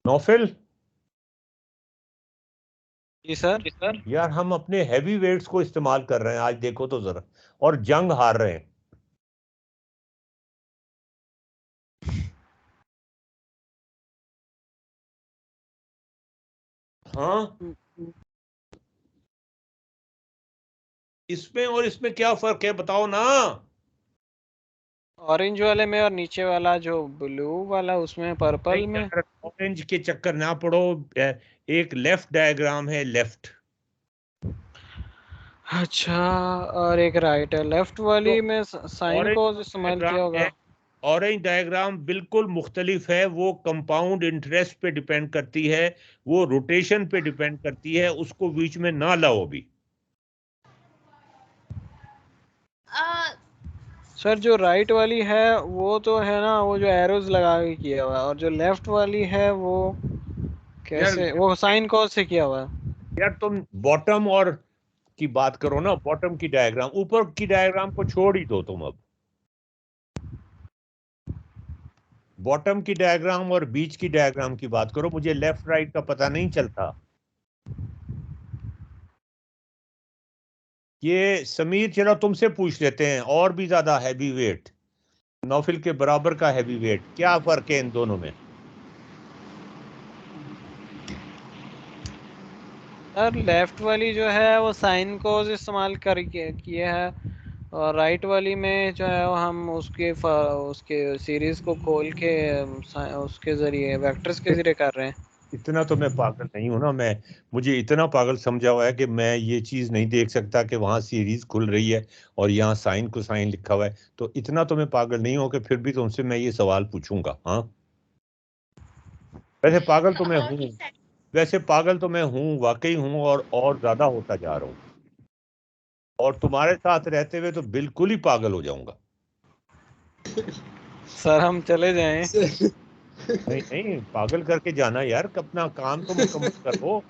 नौफिल? जी सर। यार हम अपने हैवी वेट्स को इस्तेमाल कर रहे हैं आज, देखो तो जरा, और जंग हार रहे हैं। हाँ, इसमें और इसमें क्या फर्क है बताओ ना? ऑरेंज वाले में और नीचे वाला जो ब्लू वाला उसमें पर्पल नहीं में। यार, ऑरेंज के चक्कर ना पड़ो। एक लेफ्ट डायग्राम है, लेफ्ट। अच्छा, और एक राइट है। लेफ्ट जो वाली में साइन ऑरेंज को इस्तेमाल डायग्राम किया है, होगा। ऑरेंज डायग्राम बिल्कुल मुख्तलिफ है। वो कंपाउंड इंटरेस्ट पे डिपेंड करती है, वो रोटेशन पे डिपेंड करती है, उसको बीच में ना लाओ अभी। सर जो राइट वाली है वो तो है ना, वो जो एरोज लगा के किया हुआ है, और जो लेफ्ट वाली है वो यार, कैसे, वो साइन कॉस से किया हुआ है। यार तुम बॉटम और की बात करो ना, बॉटम की डायग्राम, ऊपर की डायग्राम को छोड़ ही दो तुम अब। बॉटम की डायग्राम और बीच की डायग्राम की बात करो, मुझे लेफ्ट राइट का पता नहीं चलता। ये समीर, चलो तुमसे पूछ लेते हैं, और भी ज्यादा हैवी वेट, नौफिल के बराबर का हैवी वेट, क्या फर्क है इन दोनों में? सर लेफ्ट वाली जो है वो साइन कॉस इस्तेमाल करके किए है, और राइट वाली में जो है वो हम उसके सीरीज को खोल के उसके जरिए वेक्टर्स के जरिए कर रहे हैं। इतना तो मैं पागल नहीं हूं ना, मैं, मुझे इतना पागल समझा हुआ है कि मैं ये चीज नहीं देख सकता कि वहां सीरीज खुल रही है और यहाँ साइन को साइन लिखा हुआ है। तो इतना तो मैं पागल नहीं हूं कि फिर भी तुमसे मैं ये सवाल पूछूंगा, हाँ? वैसे पागल तो मैं हूँ, ओके सर। वैसे पागल तो मैं हूँ, वाकई हूँ, और ज्यादा होता जा रहा हूँ। और तुम्हारे साथ रहते हुए तो बिल्कुल ही पागल हो जाऊंगा। सर हम चले जाएं? सर, नहीं नहीं, पागल करके जाना यार, अपना काम तो मुकम्मल करो।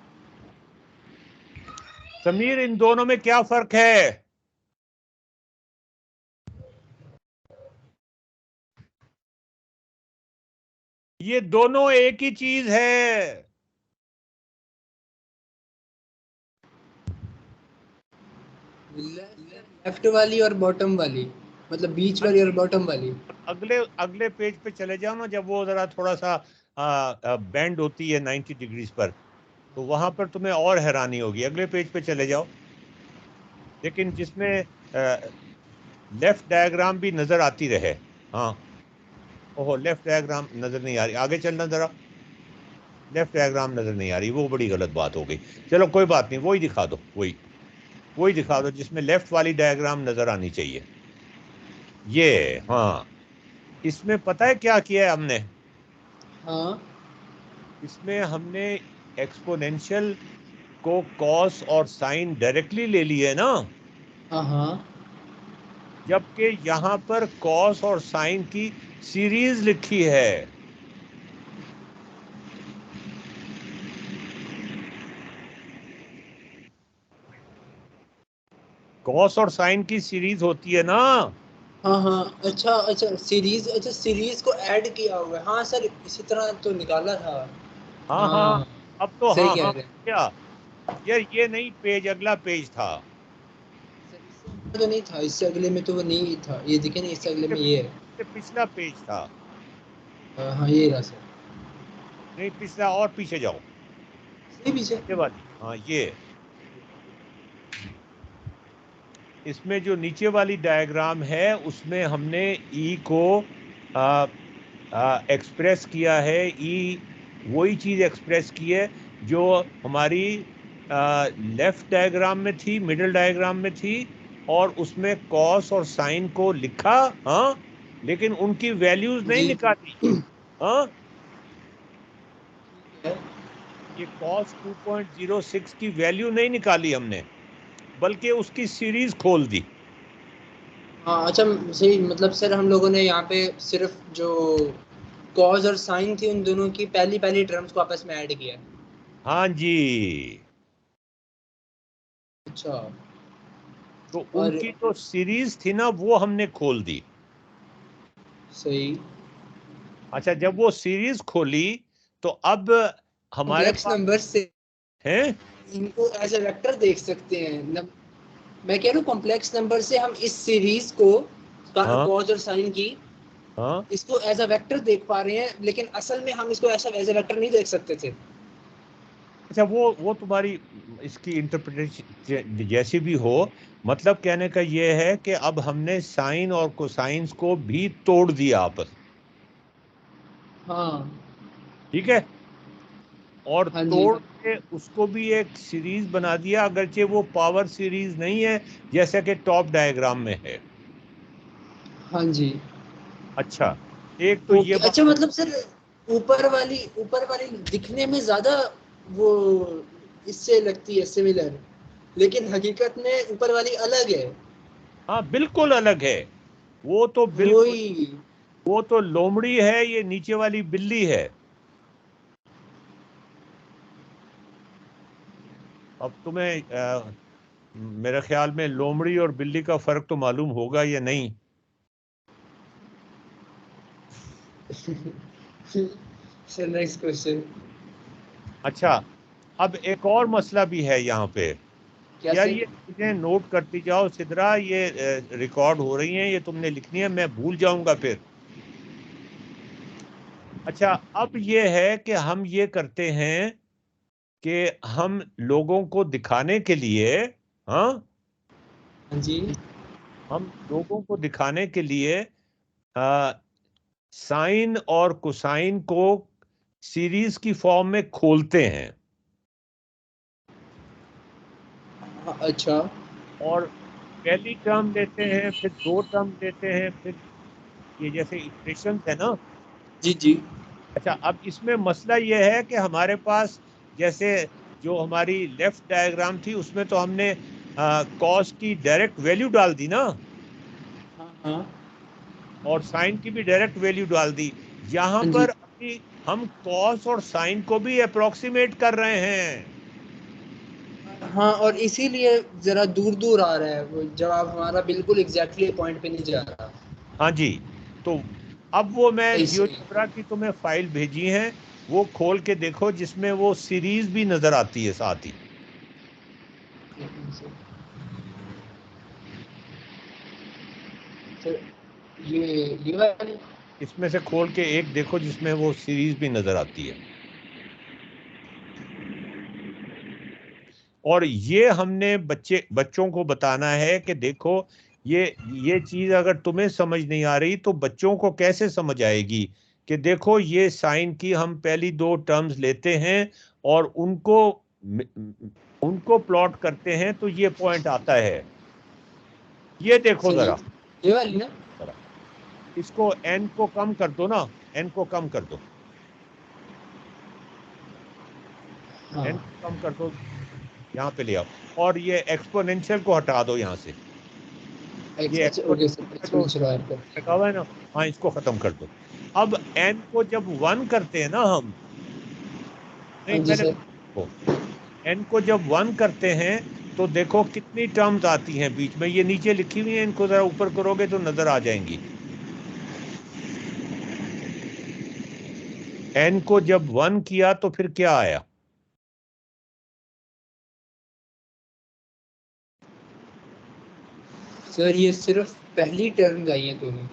समीर, इन दोनों में क्या फर्क है? ये दोनों एक ही चीज है। लेफ्ट वाली और बॉटम वाली, मतलब बीच वाली और बॉटम वाली। अगले अगले पेज पे चले जाओ ना, जब वो जरा थोड़ा सा बेंड होती है 90 डिग्रीज पर, तो वहां पर तुम्हें और हैरानी होगी। अगले पेज पे चले जाओ, लेकिन जिसमें लेफ्ट डायग्राम भी नजर आती रहे। हाँ, ओहो, लेफ्ट डायग्राम नजर नहीं आ रही, आगे चलना जरा। लेफ्ट डायग्राम नजर नहीं आ रही, वो बड़ी गलत बात हो गई। चलो कोई बात नहीं, वही दिखा दो, वही दिखा दो जिसमें लेफ्ट वाली डायग्राम नजर आनी चाहिए। ये हाँ, इसमें पता है क्या किया है हमने? हाँ इसमें हमने एक्सपोनेंशियल को कॉस और साइन डायरेक्टली ले लिए ना, हाँ हाँ जबकि यहां पर कॉस और साइन की सीरीज लिखी है। कॉस और साइन की सीरीज होती है ना। हाँ हाँ, अच्छा अच्छा सीरीज, अच्छा सीरीज को ऐड किया हुआ है। हाँ सर, इसी तरह तो निकाला था। हाँ हाँ, हाँ अब तो सही हाँ कह हाँ रहे हैं क्या यार, ये नहीं पेज, अगला पेज था। सर, इससे अगले तो नहीं था, इससे अगले में तो वो नहीं था, ये देखे नहीं, इससे अगले में ये है। इससे पिछला पेज था। हाँ ये रहा सर, नहीं, पिछला और पीछे जाओ, ये पीछे। ये वाली, हाँ ये। इसमें जो नीचे वाली डायग्राम है उसमें हमने ई को एक्सप्रेस किया है। ई वही चीज एक्सप्रेस की है जो हमारी लेफ्ट डायग्राम में थी, मिडिल डायग्राम में थी, और उसमें कॉस और साइन को लिखा, हाँ, लेकिन उनकी वैल्यूज नहीं जी निकाली। हाँ, है। ये कॉस 2.06 की वैल्यू नहीं निकाली हमने, बल्कि उसकी सीरीज खोल दी। हाँ अच्छा, सही, मतलब सर हम लोगों ने यहाँ पे सिर्फ जो कॉज और साइन थी उन दोनों की पहली पहली टर्म्स को आपस में ऐड किया है। हाँ जी, अच्छा, तो और उनकी जो सीरीज थी ना वो हमने खोल दी। सही, अच्छा, जब वो सीरीज खोली तो अब हमारे कॉम्प्लेक्स पास नंबर से है। इनको एज अ वेक्टर देख सकते हैं मैं कह रहा हूँ कॉम्प्लेक्स नंबर से हम इस सीरीज को हाँ कॉज और साइन की हाँ, इसको एज अ वेक्टर देख पा रहे हैं, लेकिन असल में हम इसको ऐसा एज अ वेक्टर नहीं देख सकते थे। अच्छा, वो तुम्हारी इसकी इंटरप्रिटेशन जैसी भी हो, मतलब कहने का ये है कि अब हमने साइन और कोसाइंस को भी तोड़ दिया आपस, हाँ ठीक है, और हाँ जी, तोड़ के उसको भी एक सीरीज बना दिया, अगरचे वो पावर सीरीज नहीं है जैसा कि टॉप डायग्राम में है। हाँ जी। अच्छा, एक तो ये ओके, अच्छा बात। मतलब सर ऊपर वाली दिखने में ज्यादा वो इससे लगती है सिमिलर, लेकिन हकीकत में ऊपर वाली अलग है। हाँ बिल्कुल अलग है, वो तो बिल्कुल, वही, वो तो लोमड़ी है, ये नीचे वाली बिल्ली है। अब तुम्हें मेरे ख्याल में लोमड़ी और बिल्ली का फर्क तो मालूम होगा या नहीं? Sir next question. अच्छा, अब एक और मसला भी है यहाँ पे। क्या यार सर? ये चीजें नोट करती जाओ सिद्रा, ये रिकॉर्ड हो रही हैं, ये तुमने लिखनी है, मैं भूल जाऊंगा फिर। अच्छा, अब ये है कि हम ये करते हैं कि हम लोगों को दिखाने के लिए, हाँ, हाँ जी, हम लोगों को दिखाने के लिए साइन और कोसाइन को सीरीज की फॉर्म में खोलते हैं, हाँ, अच्छा, और पहली टर्म लेते हैं, फिर दो टर्म लेते हैं, फिर ये जैसे इक्वेशंस है ना। जी जी, अच्छा, अब इसमें मसला ये है कि हमारे पास जैसे जो हमारी लेफ्ट डायग्राम थी उसमें तो हमने कॉस की डायरेक्ट वैल्यू डाल दी ना, हाँ हाँ और साइन की भी डायरेक्ट वैल्यू डाल दी। यहां हाँ जी, पर अभी हम कॉस और साइन को भी अप्रोक्सीमेट कर रहे हैं। हाँ, और इसीलिए जरा दूर दूर आ रहा है वो जवाब हमारा, बिल्कुल एग्जैक्टली पॉइंट पे नहीं जा रहा। हाँ जी, तो अब वो मैं सही सही, जियोजेब्रा की तुम्हें फाइल भेजी है, वो खोल के देखो जिसमें वो सीरीज भी नजर आती है साथ ही। सर ये वाली, इसमें से खोल के एक देखो जिसमें वो सीरीज भी नजर आती है। और ये हमने बच्चों को बताना है कि देखो, ये चीज अगर तुम्हें समझ नहीं आ रही तो बच्चों को कैसे समझ आएगी कि देखो ये साइन की हम पहली दो टर्म्स लेते हैं और उनको प्लॉट करते हैं तो ये पॉइंट आता है। ये देखो सही जरा, ये वाली ना, इसको n को कम कर दो ना, n को कम कर दो, हाँ n को कम कर दो, यहाँ पे ले आओ, और ये एक्सपोनेंशियल को हटा दो यहाँ से, ये अच्छा ओके सर, एक्सपोनेंशियल आर पर लगा हुआ है ना, हाँ इसको खत्म कर दो। अब n को जब 1 करते हैं ना हम, हाँ नहीं जी मैंने सर, n को जब 1 करते हैं तो देखो कितनी टर्म्स आती हैं बीच में, ये नीचे लिखी हुई है, इनको जरा ऊपर करोगे तो नजर आ जाएंगी। n को जब 1 किया तो फिर क्या आया? सर ये सिर्फ पहली टर्म आई है दोनों।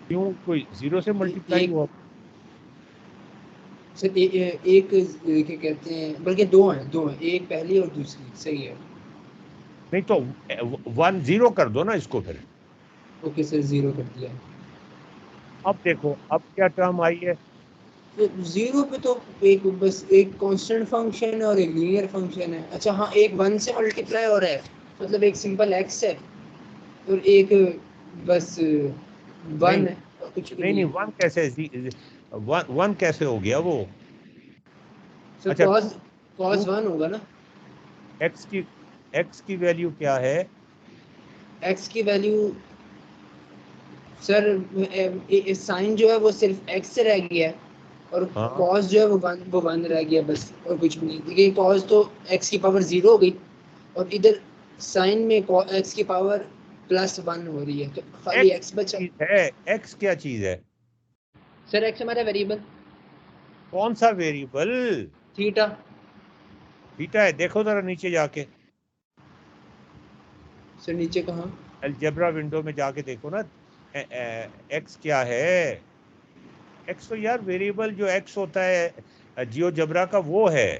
क्यों, कोई जीरो से मल्टीप्लाई एक हुआ? सर एक क्या कहते हैं, बल्कि दो हैं, एक पहली और दूसरी, सही है। नहीं तो 1 0 कर दो ना इसको फिर। ओके सर, जीरो कर दिया। अब देखो अब क्या टर्म आई है? तो जीरो पे तो एक बस एक कांस्टेंट फंक्शन है और एक लीनियर फंक्शन है। अच्छा हाँ, एक 1 से मल्टीप्लाई हो रहा है, मतलब एक सिंपल x है और एक बस 1 है और कुछ भी नहीं नहीं नहीं, है। 1 कैसे, 1 कैसे हो गया वो? सर अच्छा, cos 1 होगा ना। x की वैल्यू क्या है? x की वैल्यू सर साइन जो है वो सिर्फ x से रह गया है, और हाँ cos जो है वो 1 रह गया बस, और कुछ भी नहीं। देखिए cos तो x की पावर 0 हो गई, और इधर साइन में x की पावर +1 हो रही है, तो खाली x x बचा। चीज है, x क्या चीज है? सर x हमारा वेरिएबल कौन सा वेरिएबल? थीटा। थीटा है, देखो जरा नीचे जाके, सर नीचे कहाँ? अलजेब्रा विंडो में जाके देखो ना, x क्या है? x तो यार वेरिएबल जो x होता है जियोजेब्रा का वो है।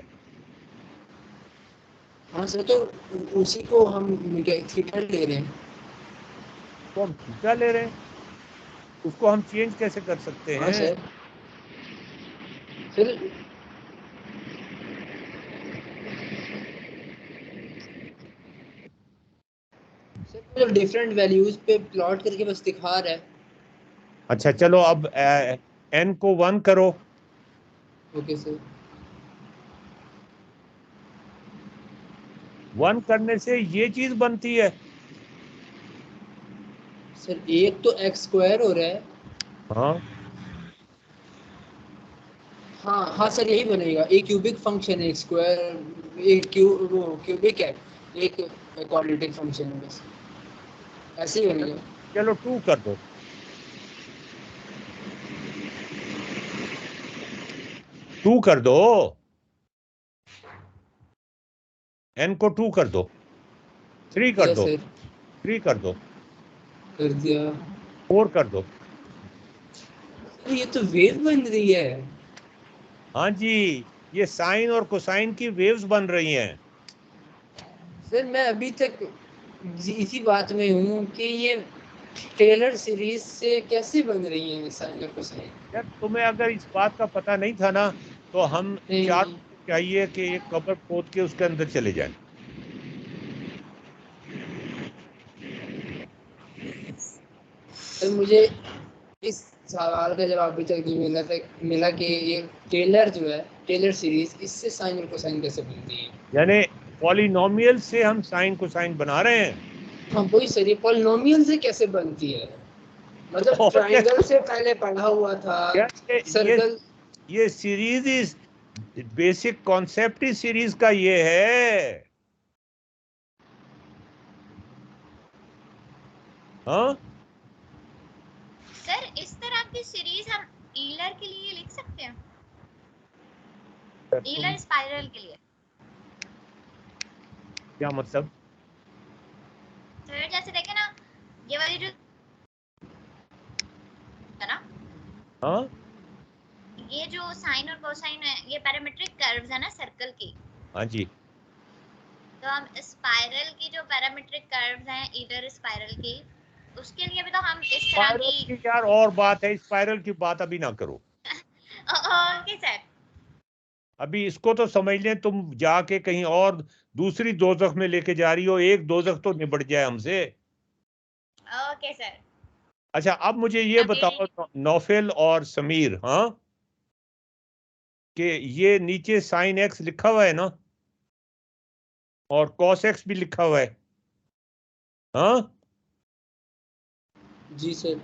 हाँ सर, तो उसी को हम थीटा ले रहे हैं। तो हम थीटा ले रहे हैं, उसको हम चेंज कैसे कर सकते हाँ हैं? सर, सर मतलब डिफरेंट वैल्यूज पे प्लॉट करके बस दिखा रहा है। अच्छा चलो अब n को 1 करो। ओके सर, 1 करने से ये चीज बनती है। सर एक तो x² हो रहा है। हाँ हाँ हाँ सर, यही बनेगा, एक क्यूबिक फंक्शन है, एक स्क्वायर, एक वो क्यूबिक है, एक क्वाड्रेटिक फंक्शन है, बस ऐसे ही बनेगा। चलो 2 कर दो, 2 कर दो, n को 2 कर दो, 3 कर यस दो, सर, 3 कर दो, कर दिया। 4 कर दो। सर ये तो वेव बन रही है। हाँ जी, ये साइन और कोसाइन की वेव्स बन रही हैं। सर मैं अभी तक इसी बात में हूँ कि ये टेलर सीरीज से कैसे बन रही है साइन और कोसाइन। यार तुम्हें अगर इस बात का पता नहीं था ना, तो हम चार नहीं चाहिए कि एक कबर खोद के उसके अंदर चले जाएं। सर, मुझे इस सवाल का जवाब अभी तक नहीं मिला कि ये टेलर जो है, टेलर सीरीज, इससे साइन और कोसाइन कैसे बनती है। यानी पॉलिनोमियल से हम साइन कोसाइन बना रहे हैं। हाँ वही सर, ये पॉलिनोमियल से कैसे बनती है, मतलब और क्या? ट्रायंगल से पहले पढ़ा हुआ था, यार सर्कल। ये सीरीज इस बेसिक कॉन्सेप्ट ही सीरीज का ये है। हाँ सर इस तरह की सीरीज हम ईलर के लिए लिख सकते हैं, ईलर स्पाइरल के लिए। क्या मतलब? सर जैसे देखे ना, ये वाली जो है ना, हाँ ये जो साइन और कोसाइन है, ये पैरामीट्रिक कर्व्स है ना सर्कल की। हाँ जी, तो हम स्पाइरल की जो पैरामीट्रिक कर्व्स हैं ईलर स्पाइरल की, उसके लिए भी तो हम इस तरह स्पाइरल की। की यार और बात है, स्पाइरल की बात अभी ना करो। Okay sir. अभी इसको तो समझ लें, तुम जाके कहीं और दूसरी दोजख में लेके जा रही हो, एक दोजख तो निबट जाए हमसे। Okay sir. अच्छा, अब मुझे ये बताओ नौफिल और समीर, हाँ, कि ये नीचे साइन एक्स लिखा हुआ है ना, और कॉस एक्स भी लिखा हुआ है, हाँ? जी सर।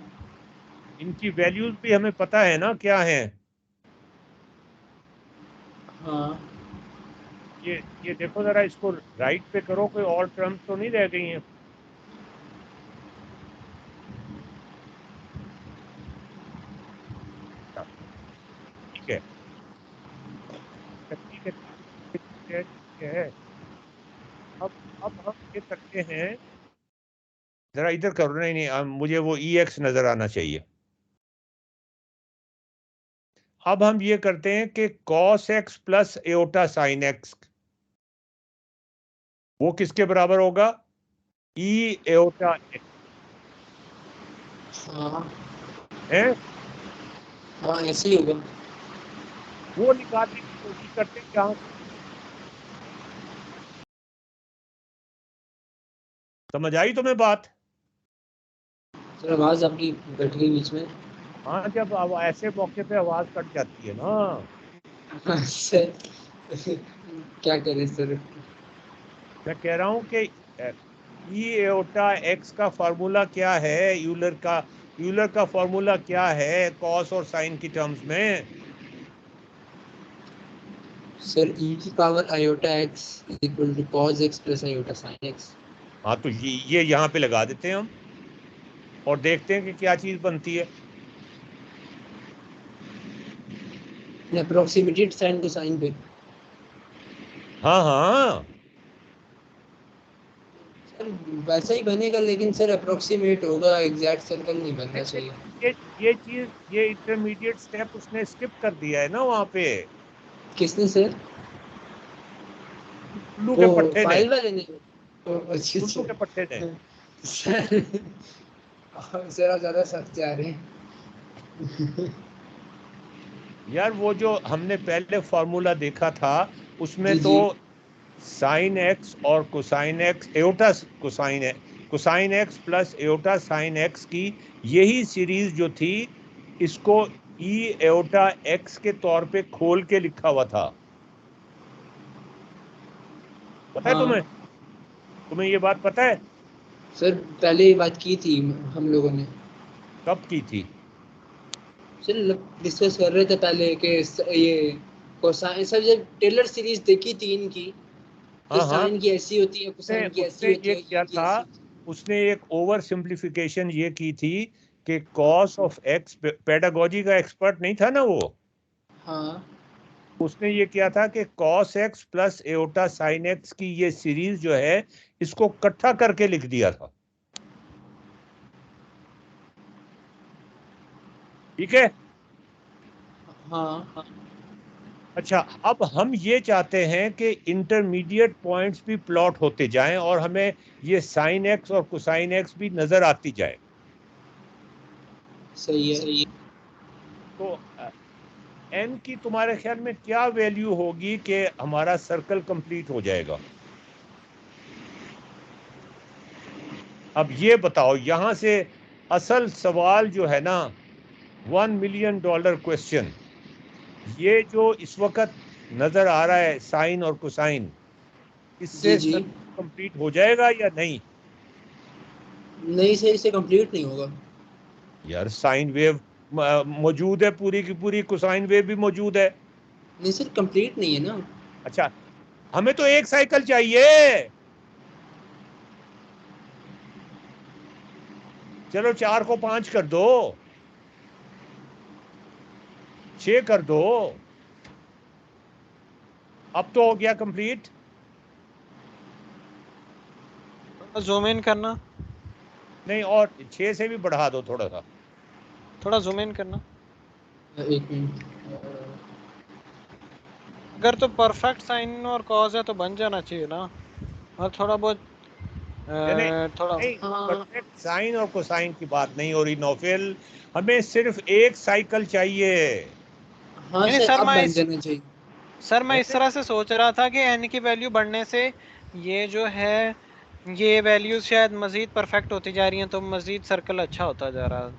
इनकी वैल्यूज भी हमें पता है ना क्या है? हाँ ये देखो जरा, इसको राइट पे करो, कोई और टर्म्स तो नहीं रह गई हैं? ठीक है, ठीक है, ठीक है, ठीक है। अब हम ये करते हैं, जरा इधर करो, नहीं नहीं, मुझे वो ई एक्स नजर आना चाहिए। अब हम ये करते हैं कि cos x plus aorta sine x, वो किसके बराबर होगा? ई एओटा एक्स हाँ है, हाँ, ऐसे ही होगा। वो निकालने की कोशिश करते हैं जहां से। समझ आई तुम्हें बात? सर आवाज आपकी कट गई बीच में। हाँ, जब अब ऐसे मौके पे आवाज कट जाती है ना। सर क्या करें सर। मैं कह रहा हूं कि ई एओटा एक्स का फॉर्मूला क्या है, यूलर का फॉर्मूला क्या है कॉस और साइन की टर्म्स में? सर e की power iota x equal to cos x plus iota sin x। हाँ, तो ये यहाँ पे लगा देते हैं हम, और देखते हैं कि क्या चीज बनती है। अप्रोक्सीमेटेड साइन को साइन पे। हाँ हाँ, सर वैसा ही बनेगा, लेकिन सर अप्रोक्सीमेट होगा, एग्जैक्ट सर्कल नहीं बनना लेकिन चाहिए। ये चीज, ये इंटरमीडिएट स्टेप उसने स्किप कर दिया है ना वहां पे, किसने सर? उल्लू ओ के पट्टे ने, फाइल वाले ने। ओ अच्छा उल्लू के पट्टे ने। अच्छा। सर सर आप ज्यादा सख्त जा रहे हैं। यार, वो जो हमने पहले फॉर्मूला देखा था, उसमें जी तो जी। साइन एक्स और कोसाइन एक्स, एओटा कोसाइन है, cosine x plus aorta sine x की यही सीरीज जो थी, इसको ई एओटा एक्स के तौर पे खोल के लिखा हुआ था। पता है तुम्हें? हाँ तुम्हें ये बात पता है? सर पहले ही बात की थी हम लोगों ने। कब की थी? सर डिस्कस कर रहे थे पहले कि ये कोसाइन, सर जब टेलर सीरीज देखी थी इनकी, कि हाँ हाँ, साइन की ऐसी होती है, उसने कोसाइन की ऐसी उसने होती ये है, किया की था, ऐसी होती उसने एक ओवर सिंप्लीफिकेशन ये की थी कि कॉस ऑफ एक्स, पेडागोजी का एक्सपर्ट नहीं था ना वो, है। हाँ उसने ये किया था कि cos x plus aorta sine x की ये सीरीज जो है, इसको इकट्ठा करके लिख दिया था। ठीक है। हाँ अच्छा, अब हम ये चाहते हैं कि इंटरमीडिएट पॉइंट्स भी प्लॉट होते जाएं, और हमें ये साइन एक्स और कोसाइन एक्स भी नजर आती जाए। सही है। तो एन की तुम्हारे ख्याल में क्या वैल्यू होगी कि हमारा सर्कल कंप्लीट हो जाएगा? अब ये बताओ, यहां से असल सवाल जो है ना, $1 मिलियन क्वेश्चन, ये जो इस वक्त नजर आ रहा है साइन और कोसाइन, जी इससे जी। सर्कल कंप्लीट हो जाएगा या नहीं? नहीं सर, इसे कंप्लीट नहीं होगा। यार, साइन वेव मौजूद है पूरी की पूरी, कोसाइन वेव भी मौजूद है। नहीं सर, कंप्लीट नहीं है ना। अच्छा, हमें तो एक साइकिल चाहिए। चलो 4 को 5 कर दो, 6 कर दो, अब तो हो गया कंप्लीट। जूम इन करना, नहीं, और 6 से भी बढ़ा दो थोड़ा सा। थोड़ा जूम इन करना। एक मिनट। अगर तो परफेक्ट साइन और कॉज है तो बन जाना चाहिए ना, और थोड़ा बहुत नहीं थोड़ा। नहीं, हाँ परफेक्ट साइन और कोसाइन की बात नहीं हो रही नौफिल, हमें सिर्फ एक साइकिल चाहिए। हाँ नहीं सर सर अब मैं बन इस जाना चाहिए। सर मैं इस तरह से सोच रहा था कि n की वैल्यू बढ़ने से ये जो है ये वैल्यूज शायद मजीद परफेक्ट होती जा रही हैं, तो मजीद सर्कल अच्छा होता जा रहा है।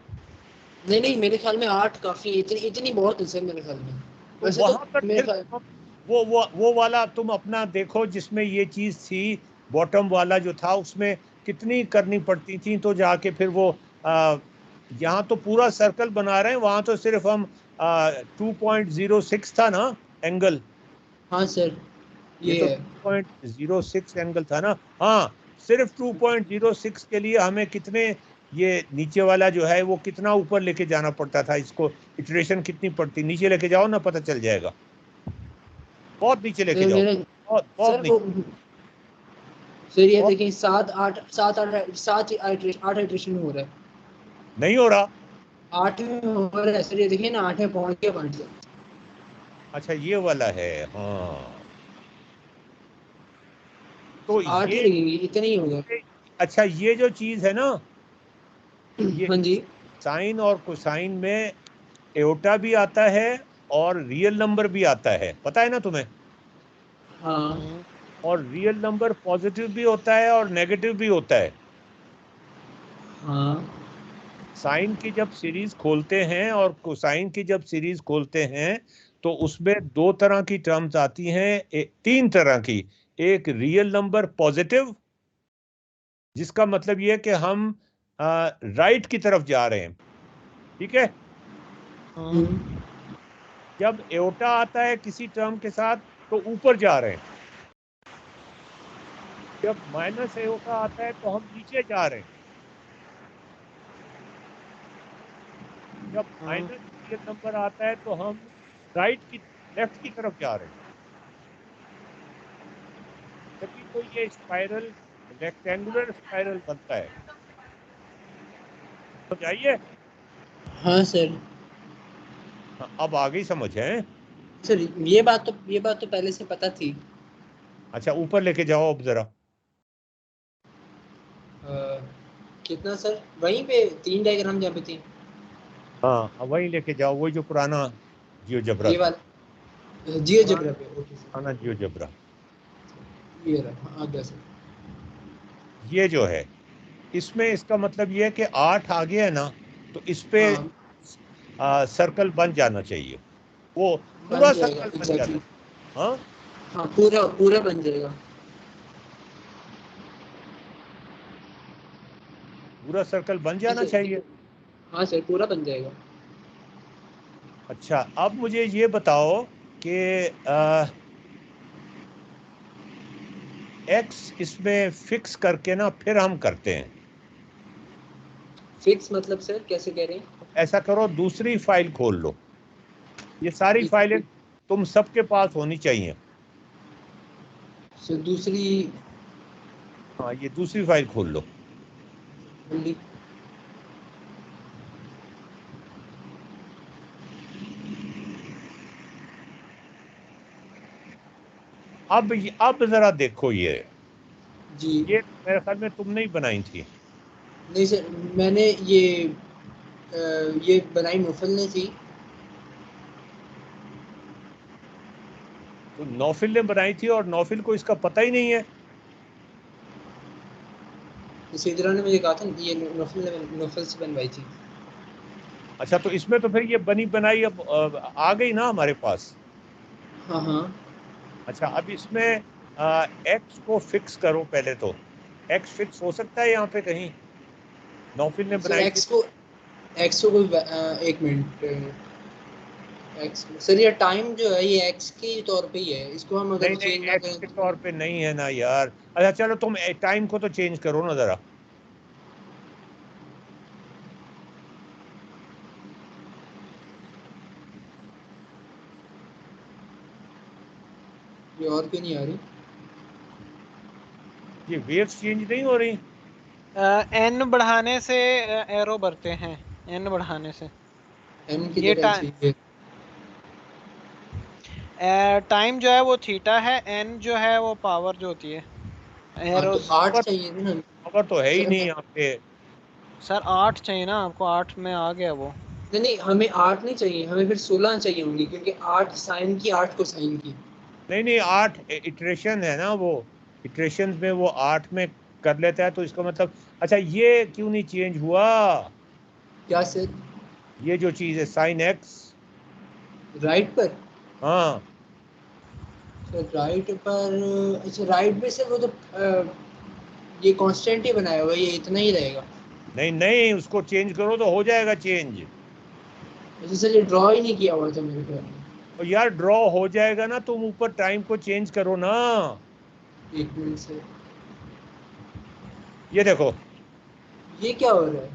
नहीं नहीं, मेरे ख्याल में 8 काफी, इतनी बहुत है सर मेरे ख्याल में। तो वैसे वहां पर तो मेरे फिर ख्याल वो वाला तुम अपना देखो जिसमें ये चीज थी, बॉटम वाला जो था उसमें कितनी करनी पड़ती थी, तो जाके फिर वो यहाँ तो पूरा सर्कल बना रहे हैं, वहां तो सिर्फ हम 2.06 था ना एंगल। हाँ सर ये ये तो है। 2.06 एंगल था ना। हाँ, सिर्फ 2.06 के लिए हमें कितने, ये नीचे वाला जो है वो कितना ऊपर लेके जाना पड़ता था, इसको इटरेशन कितनी पड़ती, नीचे लेके जाओ ना पता चल जाएगा। बहुत नीचे लेके सर जाओ, मेरे बहुत बहुत सर वो नीचे। सर ये बहुत देखिए 8 इटरेशन हो रहा है। नहीं हो रहा। 8 में हो रहा है सर, ये देखिए ना 8 में पहुंच गया पॉइंट से। अच्छा ये वाला है, हाँ। तो 8 ही ये लगेंगे, इतने ही होगा। अच्छा ये जो चीज है ना, ये हाँ जी। साइन और कोसाइन में एओटा भी आता है और रियल नंबर भी आता है, पता है ना तुम्हें। हाँ और रियल नंबर पॉजिटिव भी होता है और नेगेटिव भी होता है। हाँ साइन की जब सीरीज खोलते हैं और कोसाइन की जब सीरीज खोलते हैं तो उसमें दो तरह की टर्म्स आती हैं, तीन तरह की। एक रियल नंबर पॉजिटिव, जिसका मतलब ये है कि हम राइट की तरफ जा रहे हैं, ठीक है। हम्म, जब एओटा आता है किसी टर्म के साथ तो ऊपर जा रहे हैं। जब माइनस एओटा आता है तो हम नीचे जा रहे हैं। जब माइनस रियल नंबर आता है तो हम लेफ्ट की तरफ जा रहे हैं। तभी तो ये स्पाइरल, रेक्टेंगुलर स्पाइरल बनता है। समझाइए। हाँ सर। हाँ, अब आ गई समझ है। सर ये बात तो पहले से पता थी। अच्छा ऊपर लेके जाओ अब जरा। कितना सर, वहीं पे 3 डायग्राम जहाँ पे थी। हाँ अब वहीं लेके जाओ, वही जो पुराना जियोजेब्रा ये था। वाला जियो पुराना जबरा पे, ओके पुराना सर। जियोजेब्रा। ये रहा, हाँ, आ गया सर। ये जो है, इसमें इसका मतलब ये है कि 8 आ गया है ना, तो इस पे हाँ सर्कल बन जाना चाहिए, वो बन पूरा जाएगा सर्कल बन जाना एग्जैक्टली। चाहिए। हाँ हाँ पूरा पूरा बन जाएगा। पूरा सर्कल बन जी जाना सर। चाहिए। हाँ सर पूरा बन जाएगा। अच्छा अब मुझे ये बताओ कि एक्स इसमें फिक्स करके ना फिर हम करते हैं। फिक्स मतलब सर कैसे कह रहे हैं? ऐसा करो, दूसरी फाइल खोल लो। ये सारी फाइलें तुम सबके पास होनी चाहिए। सर दूसरी हाँ ये दूसरी फाइल खोल लो। बिल्डिंग। अब जरा देखो, जी ये मेरे ख्याल में तुमने ही बनाई थी। नहीं सर, मैंने ये बनाई नौफल ने थी। तो नौफिल ने बनाई थी और नौफिल को इसका पता ही नहीं है। सिद्रा ने मुझे कहा था ये नौफल से बनवाई थी। अच्छा तो इसमें तो फिर ये बनी बनाई अब आ गई ना हमारे पास। हाँ हाँ अच्छा अब इसमें एक्स को फिक्स करो पहले तो। एक्स फिक्स हो सकता है यहाँ पे कहीं, नौफिल ने सर बनाई थी। एक्स को कोई एक मिनट। एक्स सर ये टाइम जो है ये एक्स के तौर पे ही है, इसको हम नहीं अगर नहीं चेंज ना एक्स करें के तो। तौर पे नहीं है ना यार। अच्छा चलो तुम टाइम को तो चेंज करो ना जरा। ये और क्यों नहीं आ रही? ये वेव्स चेंज नहीं हो रही। एन बढ़ाने से एरो बढ़ते हैं, एन बढ़ाने से। एन की ये जगह चाहिए। टाइम जो है वो थीटा है, एन जो है वो पावर जो होती है हाँ तो एरोज। 8 पावर चाहिए थी ना पावर तो है ही सर नहीं मैं। यहाँ पे। सर 8 चाहिए ना आपको, 8 में आ गया वो। नहीं हमें 8 नहीं चाहिए, हमें फिर 16 चाहिए होंगी, क्योंकि 8 साइन की 8 कोसाइन की। नहीं 8 इटरेशन है ना, वो इटरेशन में वो 8 में कर लेता है, तो इसका मतलब अच्छा ये क्यों नहीं चेंज हुआ? क्या सर? ये जो चीज है साइन एक्स। राइट पर? हाँ सर राइट पर, अच्छा राइट पे से वो तो ये कांस्टेंट ही बनाया हुआ है, ये इतना ही रहेगा। नहीं उसको चेंज करो तो हो जाएगा चेंज। अच्छा सर ये ड्रॉ ही नहीं किया हुआ था मेरे ख्याल में। और यार ड्रॉ हो जाएगा ना, तुम ऊपर टाइम को चेंज करो ना। एक मिनट सर, ये देखो, ये क्या हो रहा है?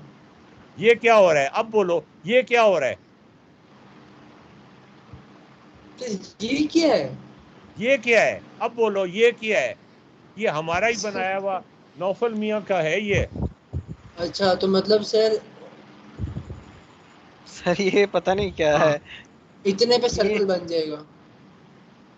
ये क्या हो रहा है? अब बोलो ये क्या हो रहा है? तो ये क्या है? ये क्या है? अब बोलो ये क्या है? ये हमारा ही बनाया हुआ नौफल मियाँ का है ये। अच्छा तो मतलब सर सर ये पता नहीं क्या हाँ है इतने पे ये। सर्कल बन जाएगा।